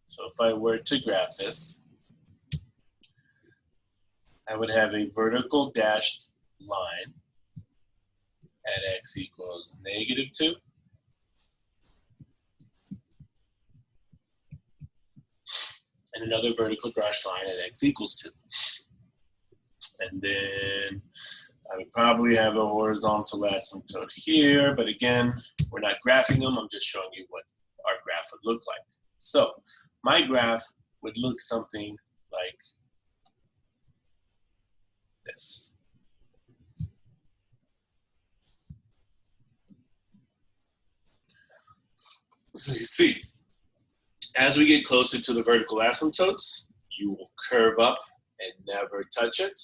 So if I were to graph this, I would have a vertical dashed line at x equals negative 2. And another vertical dashed line at x equals 2. And then I would probably have a horizontal asymptote here, but again, we're not graphing them. I'm just showing you what our graph would look like. So my graph would look something like this. So you see, as we get closer to the vertical asymptotes, you will curve up and never touch it,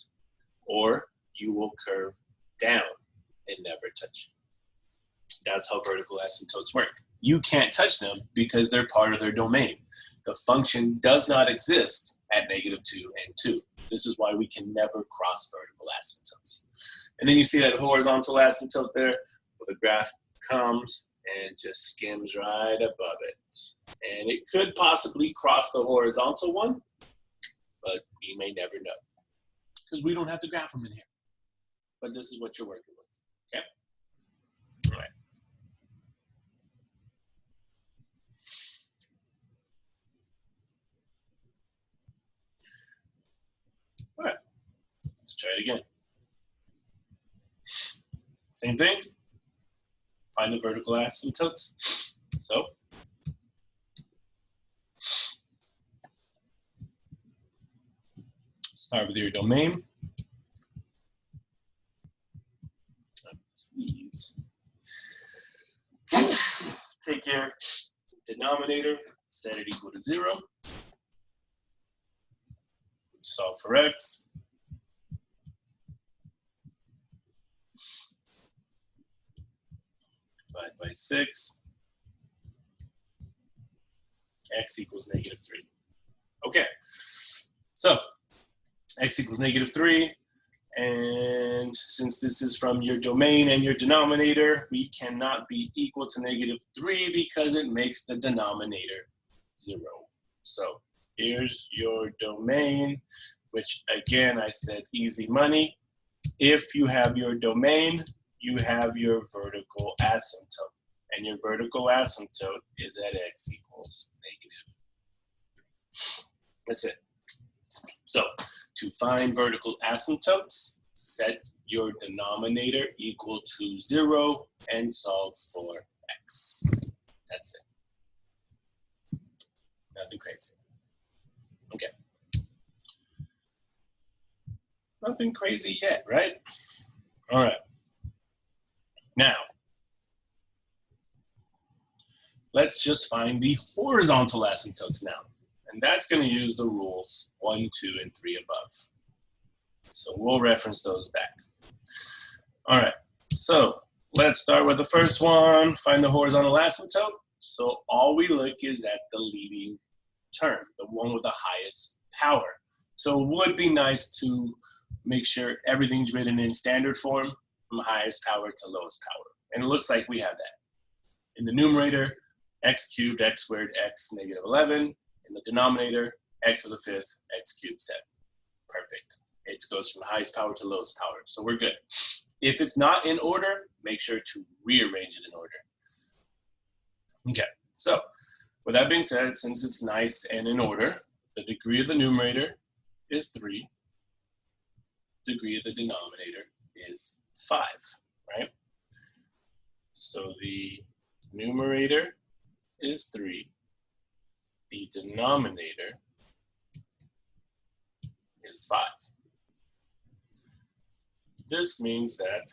or you will curve down and never touch it. That's how vertical asymptotes work. You can't touch them because they're part of their domain. The function does not exist at negative 2 and 2. This is why we can never cross vertical asymptotes. And then you see that horizontal asymptote there, where the graph comes and just skims right above it. And it could possibly cross the horizontal one, but you may never know because we don't have to graph them in here. But this is what you're working with, okay? All right. All right, let's try it again. Same thing, find the vertical asymptotes. So, start with your domain. Sneeze. Take your denominator, set it equal to 0. Solve for x. Divide by 6. X equals negative 3. Okay, so x equals negative 3. And since this is from your domain and your denominator, we cannot be equal to negative 3 because it makes the denominator 0. So here's your domain, which again, I said easy money. If you have your domain, you have your vertical asymptote. And your vertical asymptote is at x equals negative 3. That's it. So to find vertical asymptotes, set your denominator equal to 0 and solve for x. That's it. Nothing crazy. Okay. Nothing crazy yet, right? All right. Now, let's just find the horizontal asymptotes now. And that's going to use the rules 1, 2, and 3 above. So we'll reference those back. All right. So let's start with the first one. Find the horizontal asymptote. So all we look is at the leading term, the one with the highest power. So it would be nice to make sure everything's written in standard form from highest power to lowest power. And it looks like we have that. In the numerator, x cubed, x squared, x negative 11. In the denominator, x to the fifth, x cubed 7. Perfect. It goes from highest power to lowest power. So we're good. If it's not in order, make sure to rearrange it in order. Okay, so with that being said, since it's nice and in order, the degree of the numerator is 3. Degree of the denominator is 5, right? So the numerator is 3. The denominator is 5. This means that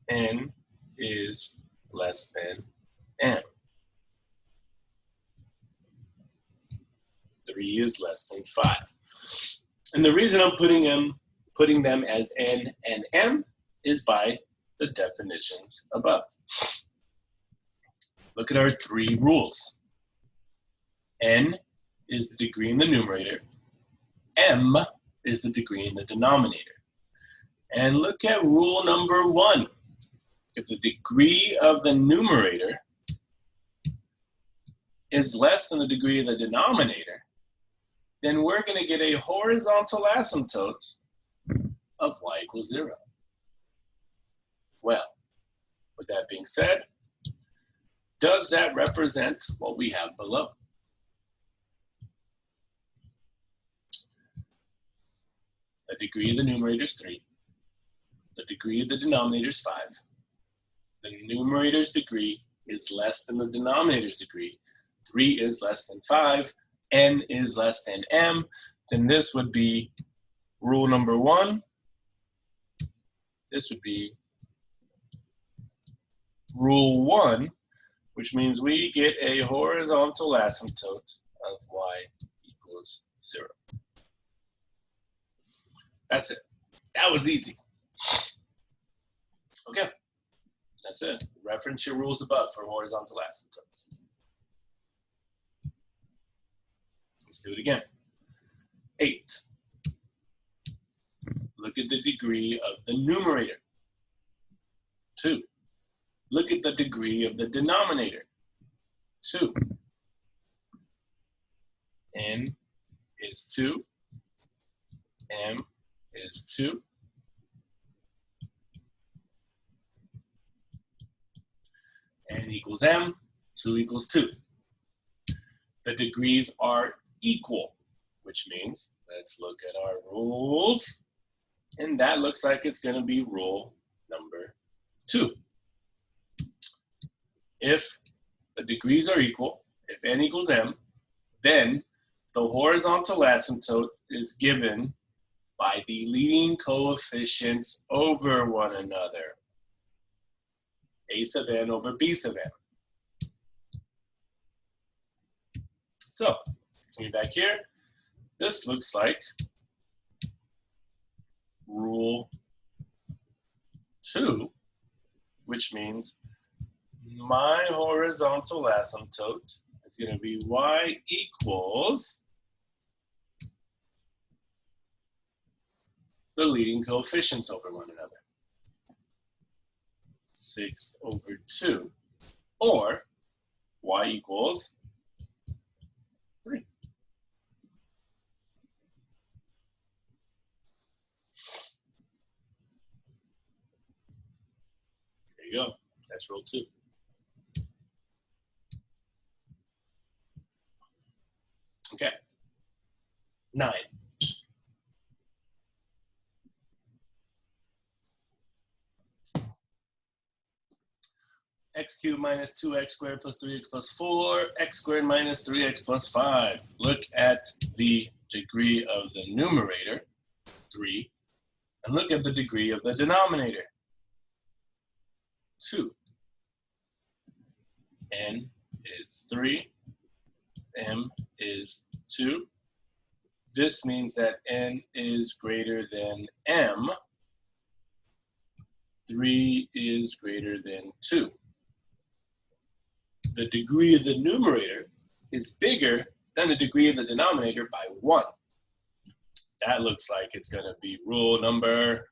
n is less than m. 3 is less than 5. And the reason I'm putting them as n and m is by the definitions above. Look at our 3 rules. N is the degree in the numerator. M is the degree in the denominator. And look at rule number 1. If the degree of the numerator is less than the degree of the denominator, then we're going to get a horizontal asymptote of y equals 0. Well, with that being said, does that represent what we have below? The degree of the numerator is 3. The degree of the denominator is 5. The numerator's degree is less than the denominator's degree. 3 is less than 5. N is less than m. Then this would be rule number 1. This would be rule 1, which means we get a horizontal asymptote of y equals 0. That's it. That was easy. Okay, that's it. Reference your rules above for horizontal asymptotes. Let's do it again. 8. Look at the degree of the numerator. 2. Look at the degree of the denominator. 2. N is 2. M is 2. N equals m. 2 equals 2. The degrees are equal, which means let's look at our rules. And that looks like it's going to be rule number 2. If the degrees are equal, if n equals m, then the horizontal asymptote is given by the leading coefficients over one another. A sub n over b sub n. So, coming back here, this looks like rule 2, which means my horizontal asymptote is going to be y equals the leading coefficients over one another. 6 over 2, or y equals 3. There you go. That's rule 2. Okay. 9. X cubed minus 2x squared plus 3x plus 4, x squared minus 3x plus 5. Look at the degree of the numerator, 3, and look at the degree of the denominator, 2. N is 3, m is 2. This means that n is greater than m. 3 is greater than 2. The degree of the numerator is bigger than the degree of the denominator by 1. That looks like it's going to be rule number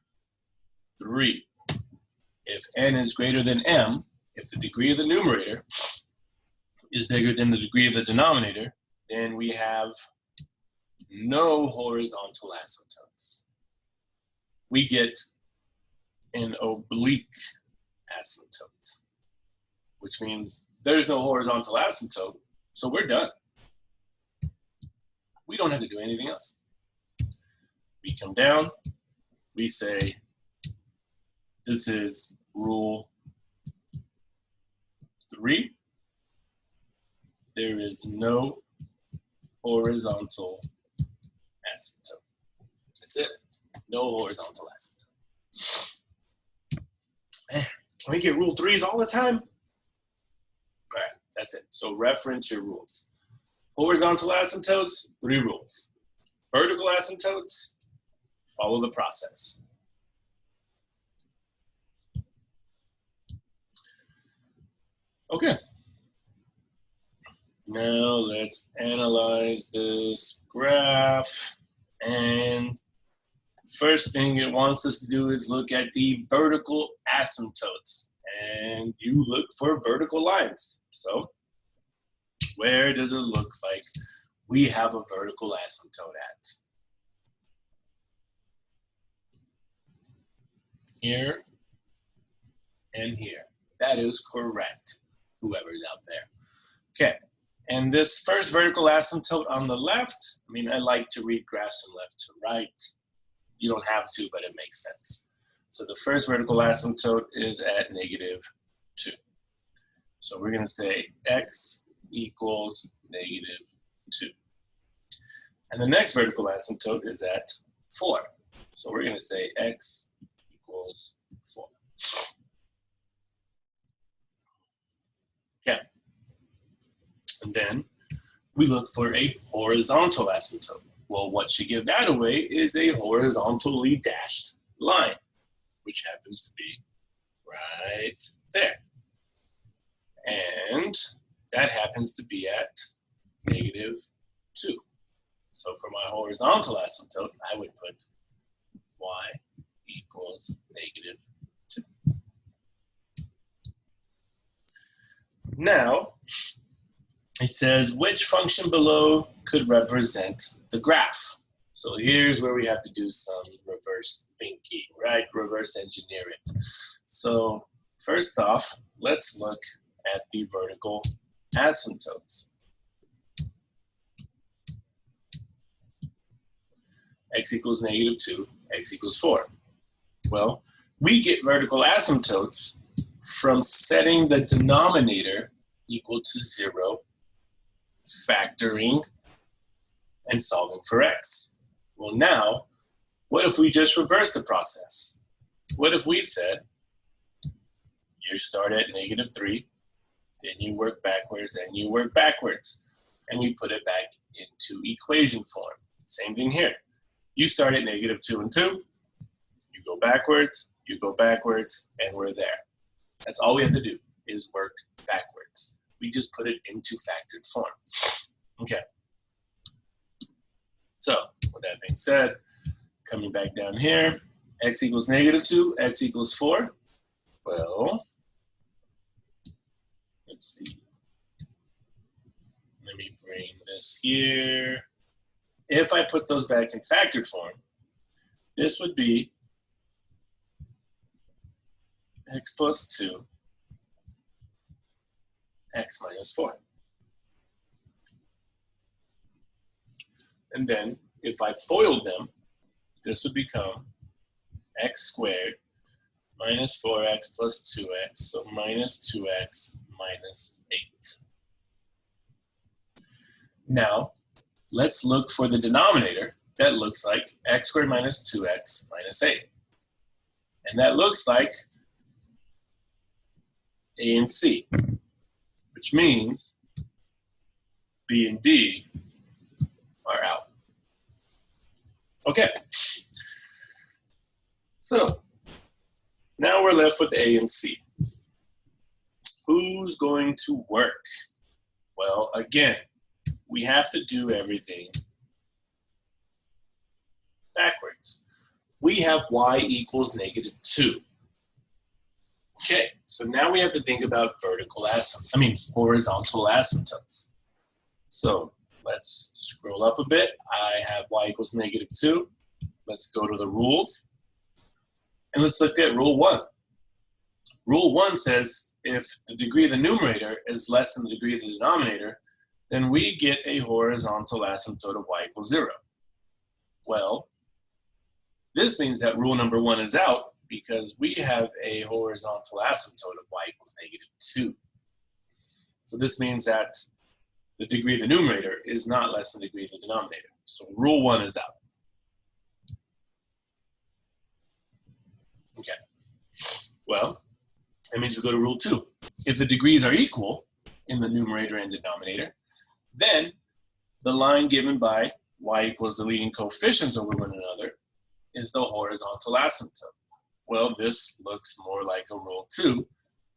3. If n is greater than m, if the degree of the numerator is bigger than the degree of the denominator, then we have no horizontal asymptotes. We get an oblique asymptote, which means there's no horizontal asymptote, so we're done. We don't have to do anything else. We come down, we say, this is rule 3. There is no horizontal asymptote. That's it. No horizontal asymptote. Man, can we get rule 3s all the time? All right, that's it. So reference your rules. Horizontal asymptotes, 3 rules. Vertical asymptotes, follow the process. Okay. Now let's analyze this graph. And first thing it wants us to do is look at the vertical asymptotes. And you look for vertical lines. So where does it look like we have a vertical asymptote at? Here and here. That is correct, whoever's out there. Okay, and this first vertical asymptote on the left, I mean, I like to read graphs from left to right. You don't have to, but it makes sense. So the first vertical asymptote is at -2. So we're going to say x equals -2. And the next vertical asymptote is at 4. So we're going to say x equals 4. Okay. And then we look for a horizontal asymptote. Well, what should give that away is a horizontally dashed line, which happens to be right there. And that happens to be at -2. So for my horizontal asymptote, I would put y equals -2. Now, it says which function below could represent the graph. So here's where we have to do some reverse thinking, right? Reverse engineer it. So first off, let's look at the vertical asymptotes. X equals -2, x equals 4. Well, we get vertical asymptotes from setting the denominator equal to 0, factoring, and solving for x. Well, now, what if we just reverse the process? What if we said, you start at -3, then you work backwards, and you work backwards, and we put it back into equation form. Same thing here. You start at -2 and 2, you go backwards, and we're there. That's all we have to do is work backwards. We just put it into factored form. Okay. So with that being said, coming back down here, x equals -2, x equals 4. Well, let's see. Let me bring this here. If I put those back in factored form, this would be x plus 2, x minus 4. And then if I FOILed them, this would become x squared minus 4x plus 2x, so minus 2x minus 8. Now, let's look for the denominator that looks like x squared minus 2x minus 8. And that looks like A and C, which means B and D are out. Okay. So now now we're left with A and C. Who's going to work? Well, again, we have to do everything backwards. We have y equals -2. Okay, so now we have to think about horizontal asymptotes. So let's scroll up a bit. I have y equals -2. Let's go to the rules. And let's look at rule 1. Rule 1 says if the degree of the numerator is less than the degree of the denominator, then we get a horizontal asymptote of y equals 0. Well, this means that rule number 1 is out because we have a horizontal asymptote of y equals -2. So this means that the degree of the numerator is not less than the degree of the denominator. So rule 1 is out. Okay. Well, that means we go to rule 2. If the degrees are equal in the numerator and denominator, then the line given by y equals the leading coefficients over one another is the horizontal asymptote. Well, this looks more like a rule 2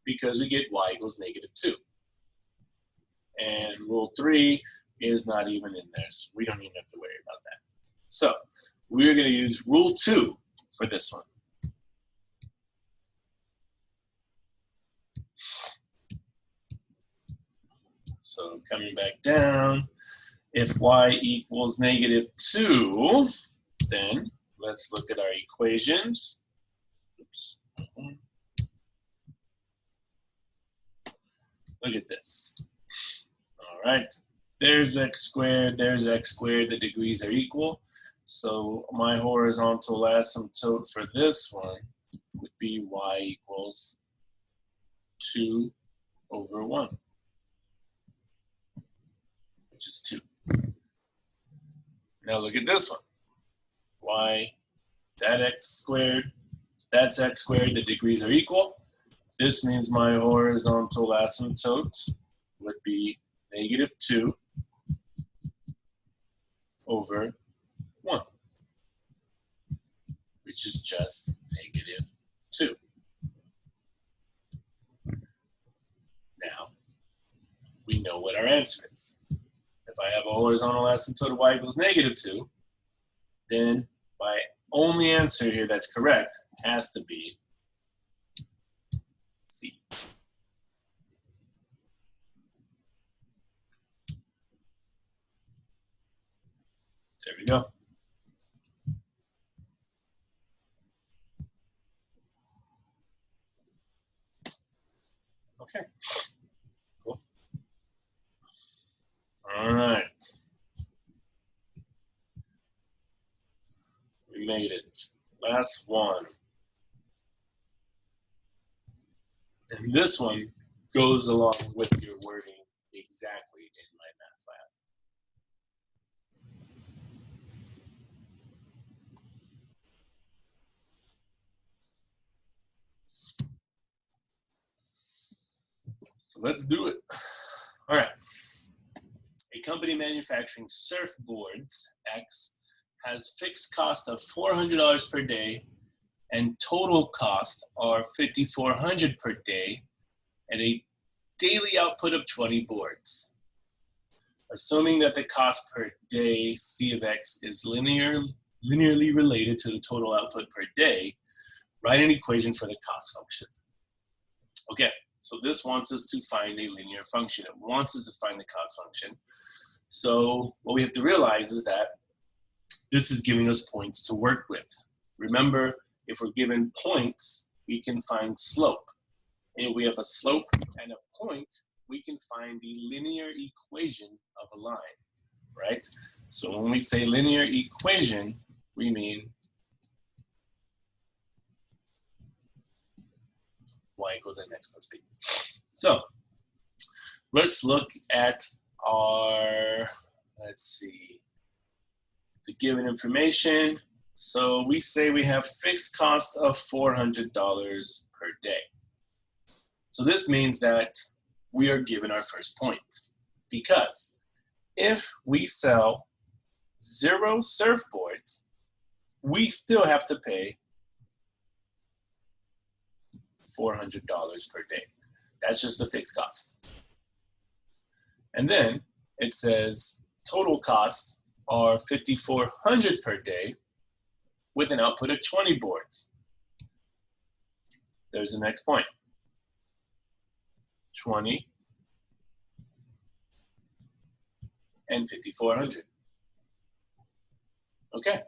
because we get y equals -2. And rule 3 is not even in there, so we don't even have to worry about that. So we're going to use rule 2 for this one. So coming back down, if y equals -2, then let's look at our equations. Oops. Look at this. All right, there's x squared, there's x squared, the degrees are equal. So my horizontal asymptote for this one would be y equals 2 over 1, which is 2. Now look at this one. That x squared, that's x squared, the degrees are equal. This means my horizontal asymptote would be -2 over 1, which is just -2. Now, we know what our answer is. If I have a horizontal asymptote of y equals -2, then my only answer here that's correct has to be C. There we go. Okay, cool. All right. We made it. Last one. And this one goes along with your wording exactly in my math lab. So let's do it. All right. A company manufacturing surfboards, X, has fixed cost of $400 per day and total cost are $5,400 per day and a daily output of 20 boards. Assuming that the cost per day C of X is linearly related to the total output per day, write an equation for the cost function. Okay, so this wants us to find a linear function. It wants us to find the cost function. So what we have to realize is that this is giving us points to work with. Remember, if we're given points, we can find slope. And if we have a slope and a point, we can find the linear equation of a line, right? So when we say linear equation, we mean y equals mx plus b. So let's look at our, let's see, the given information. So we say we have fixed cost of $400 per day. So this means that we are given our first point, because if we sell 0 surfboards, we still have to pay $5,400 per day. That's just the fixed cost. And then it says total costs are $5,400 per day with an output of 20 boards. There's the next point. 20 and 5,400. Okay,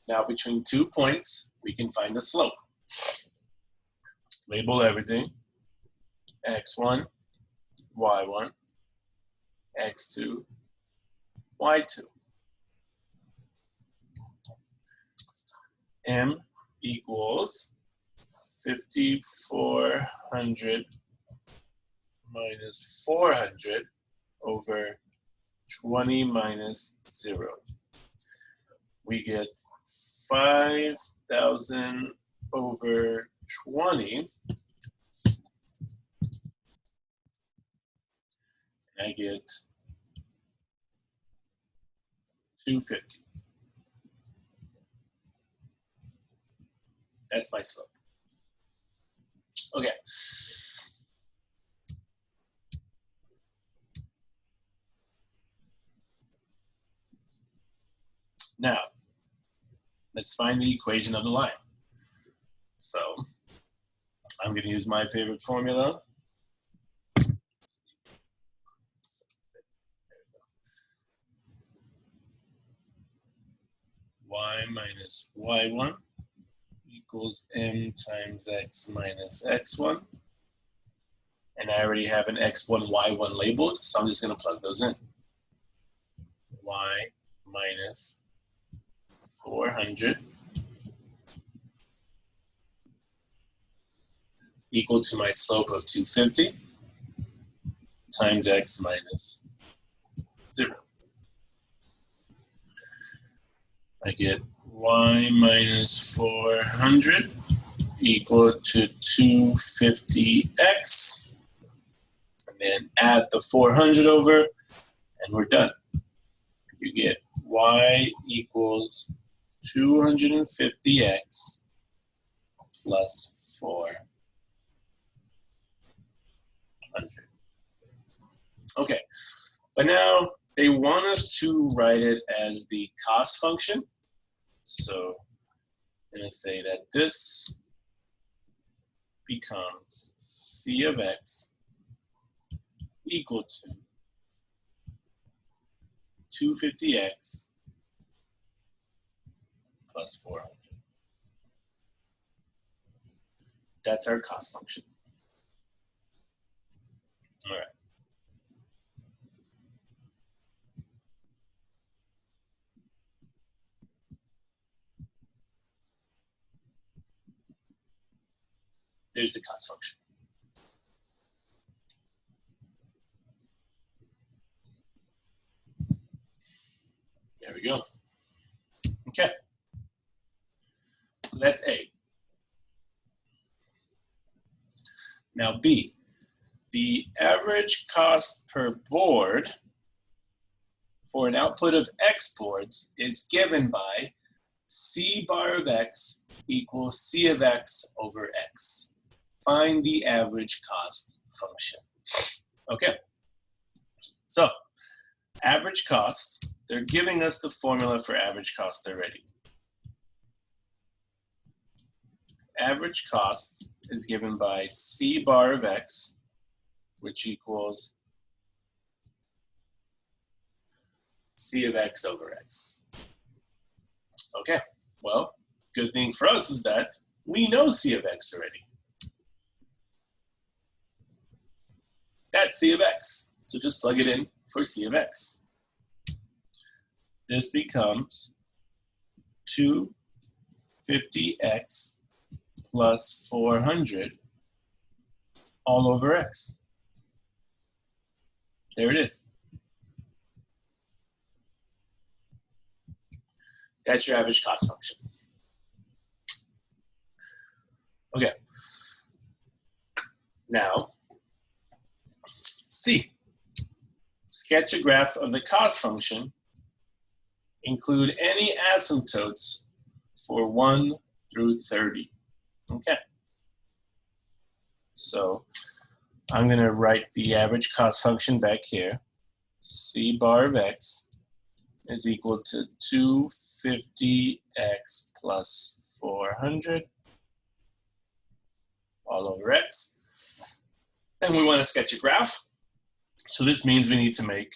now between 2 points, we can find the slope. Label everything. X1, Y1, X2, Y2. M equals 5,400 minus 400 over 20 minus 0. We get 5,000 over 20. I get 250. That's my slope. Okay. Now, let's find the equation of the line. So, I'm going to use my favorite formula. Y minus Y1 equals M times X minus X1. And I already have an X1, Y1 labeled, so I'm just going to plug those in. Y minus 400 equal to my slope of 250 times X minus 0. I get Y minus 400 equal to 250X. And then add the 400 over, and we're done. You get Y equals 250X plus 400. Okay, but now they want us to write it as the cost function. So I'm going to say that this becomes C of X equal to 250X plus 400. That's our cost function. All right. There's the cost function. There we go. Okay. So that's A. Now B. The average cost per board for an output of X boards is given by C bar of X equals C of X over X. Find the average cost function. Okay. So, average cost, they're giving us the formula for average cost already. Average cost is given by C bar of X, which equals C of X over X. Okay, well, good thing for us is that we know C of X already. That's C of X. So just plug it in for C of X. This becomes 250X plus 400 all over X. There it is. That's your average cost function. Okay. Now, C. Sketch a graph of the cost function. Include any asymptotes for 1 through 30. Okay. So I'm going to write the average cost function back here. C bar of x is equal to 250x plus 400 all over x. And we want to sketch a graph. So this means we need to make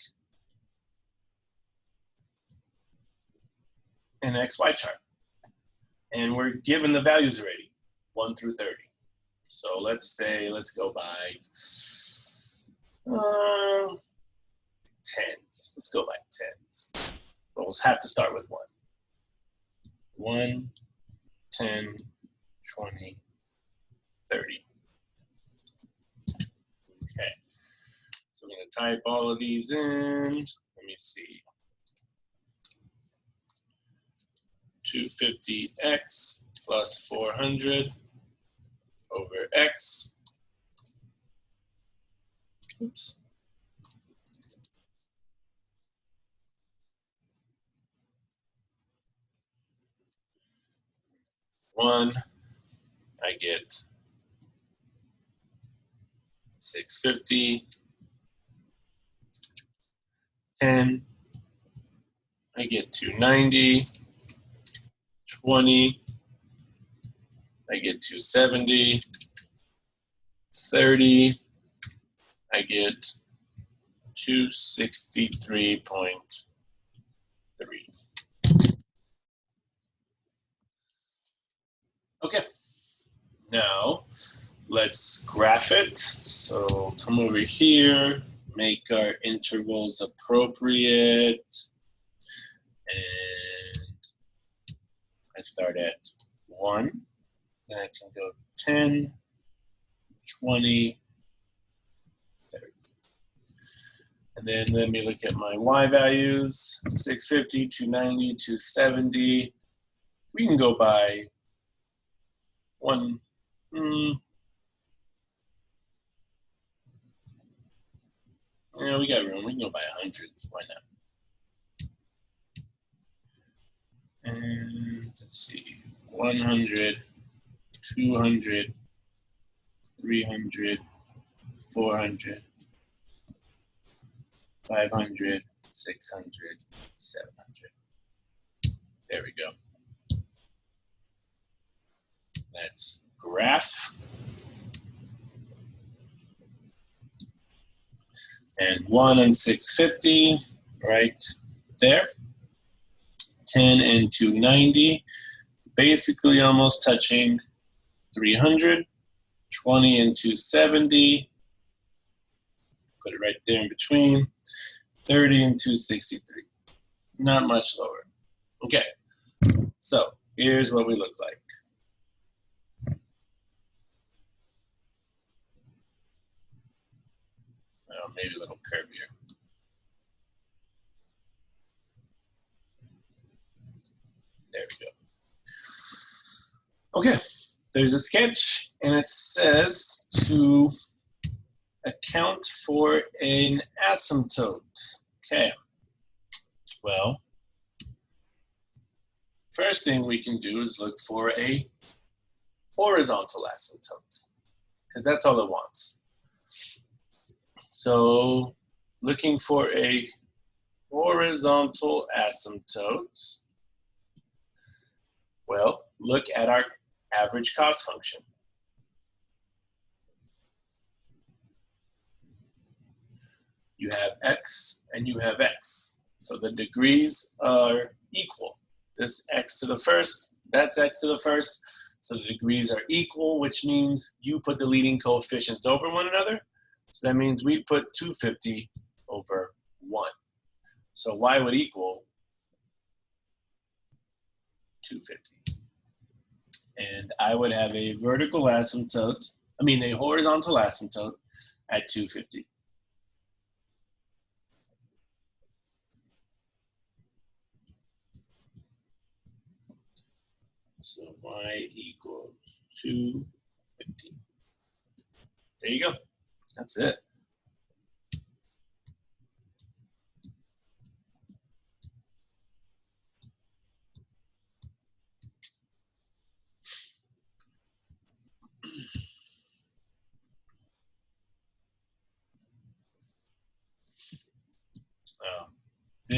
an XY chart. And we're given the values already, 1 through 30. So let's go by tens. Let's go by tens. But we'll have to start with 1. 1, 10, 20, 30. Okay. So we're going to type all of these in. Let me see. 250x plus 400 over x. Oops. One, I get 650. 10, I get 290. 20, I get 270. 30, I get 263.3. Okay, now let's graph it. So come over here, make our intervals appropriate, and I start at 1, then I can go 10, 20, 30. And then let me look at my y values, 650, 290, 270. We can go by 1. Yeah, we got room. We can go by hundreds. Why not? And let's see, 100, 200, 300, 400, 500, 600, 700. There we go. That's graph. And 1 and 650, right there. 10 and 290, basically almost touching 300. 20 and 270, put it right there in between. 30 and 263, not much lower. Okay, so here's what we look like. Maybe a little curvier. There we go. Okay, there's a sketch, and it says to account for an asymptote. Okay, well, first thing we can do is look for a horizontal asymptote, because that's all it wants. So looking for a horizontal asymptote, well, look at our average cost function. You have x and you have x. So the degrees are equal. This x to the first, that's x to the first. So the degrees are equal, which means you put the leading coefficients over one another. So that means we put 250 over 1. So y would equal 250. And I would have a horizontal asymptote at 250. So y equals 250. There you go. That's it.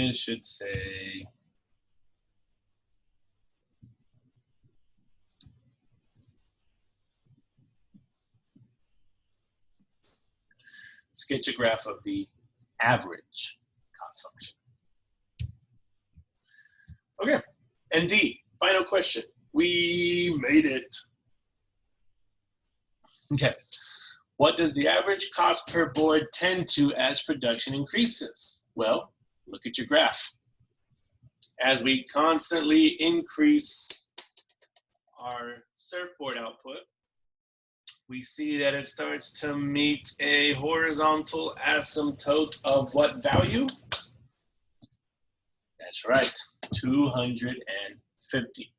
this should say sketch a graph of the average cost function. Okay, and D, final question. We made it. Okay, what does the average cost per board tend to as production increases? Well, look at your graph. As we constantly increase our surfboard output, we see that it starts to meet a horizontal asymptote of what value? That's right, 250.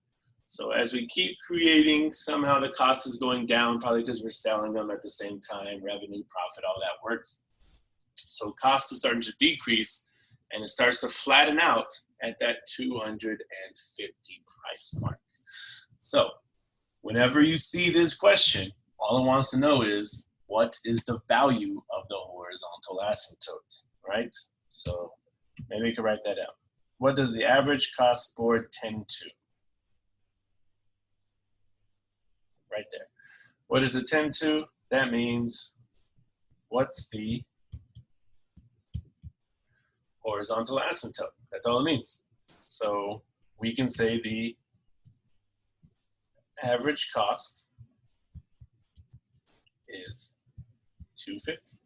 So as we keep creating, somehow the cost is going down, probably because we're selling them at the same time, revenue, profit, all that works. So cost is starting to decrease, and it starts to flatten out at that 250 price mark. So whenever you see this question, all it wants to know is, what is the value of the horizontal asymptote, right? So maybe we can write that out. What does the average cost board tend to? Right there. What does it tend to? That means, what's the horizontal asymptote? That's all it means. So we can say the average cost is 250.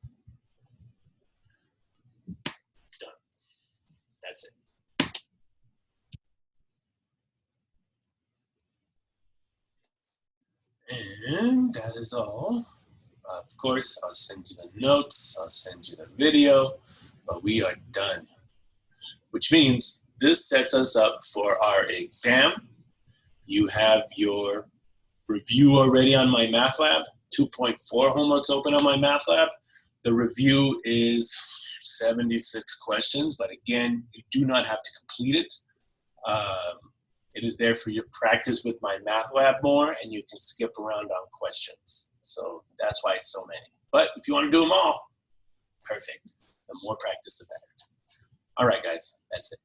Done. That's it. And that is all. Of course, I'll send you the notes, I'll send you the video, but we are done. Which means this sets us up for our exam. You have your review already on my math lab. 2.4 homeworks open on my math lab. The review is 76 questions, but again, you do not have to complete it. It is there for your practice with my math lab more, and you can skip around on questions. So that's why it's so many. But if you want to do them all, perfect. The more practice, the better. All right, guys, that's it.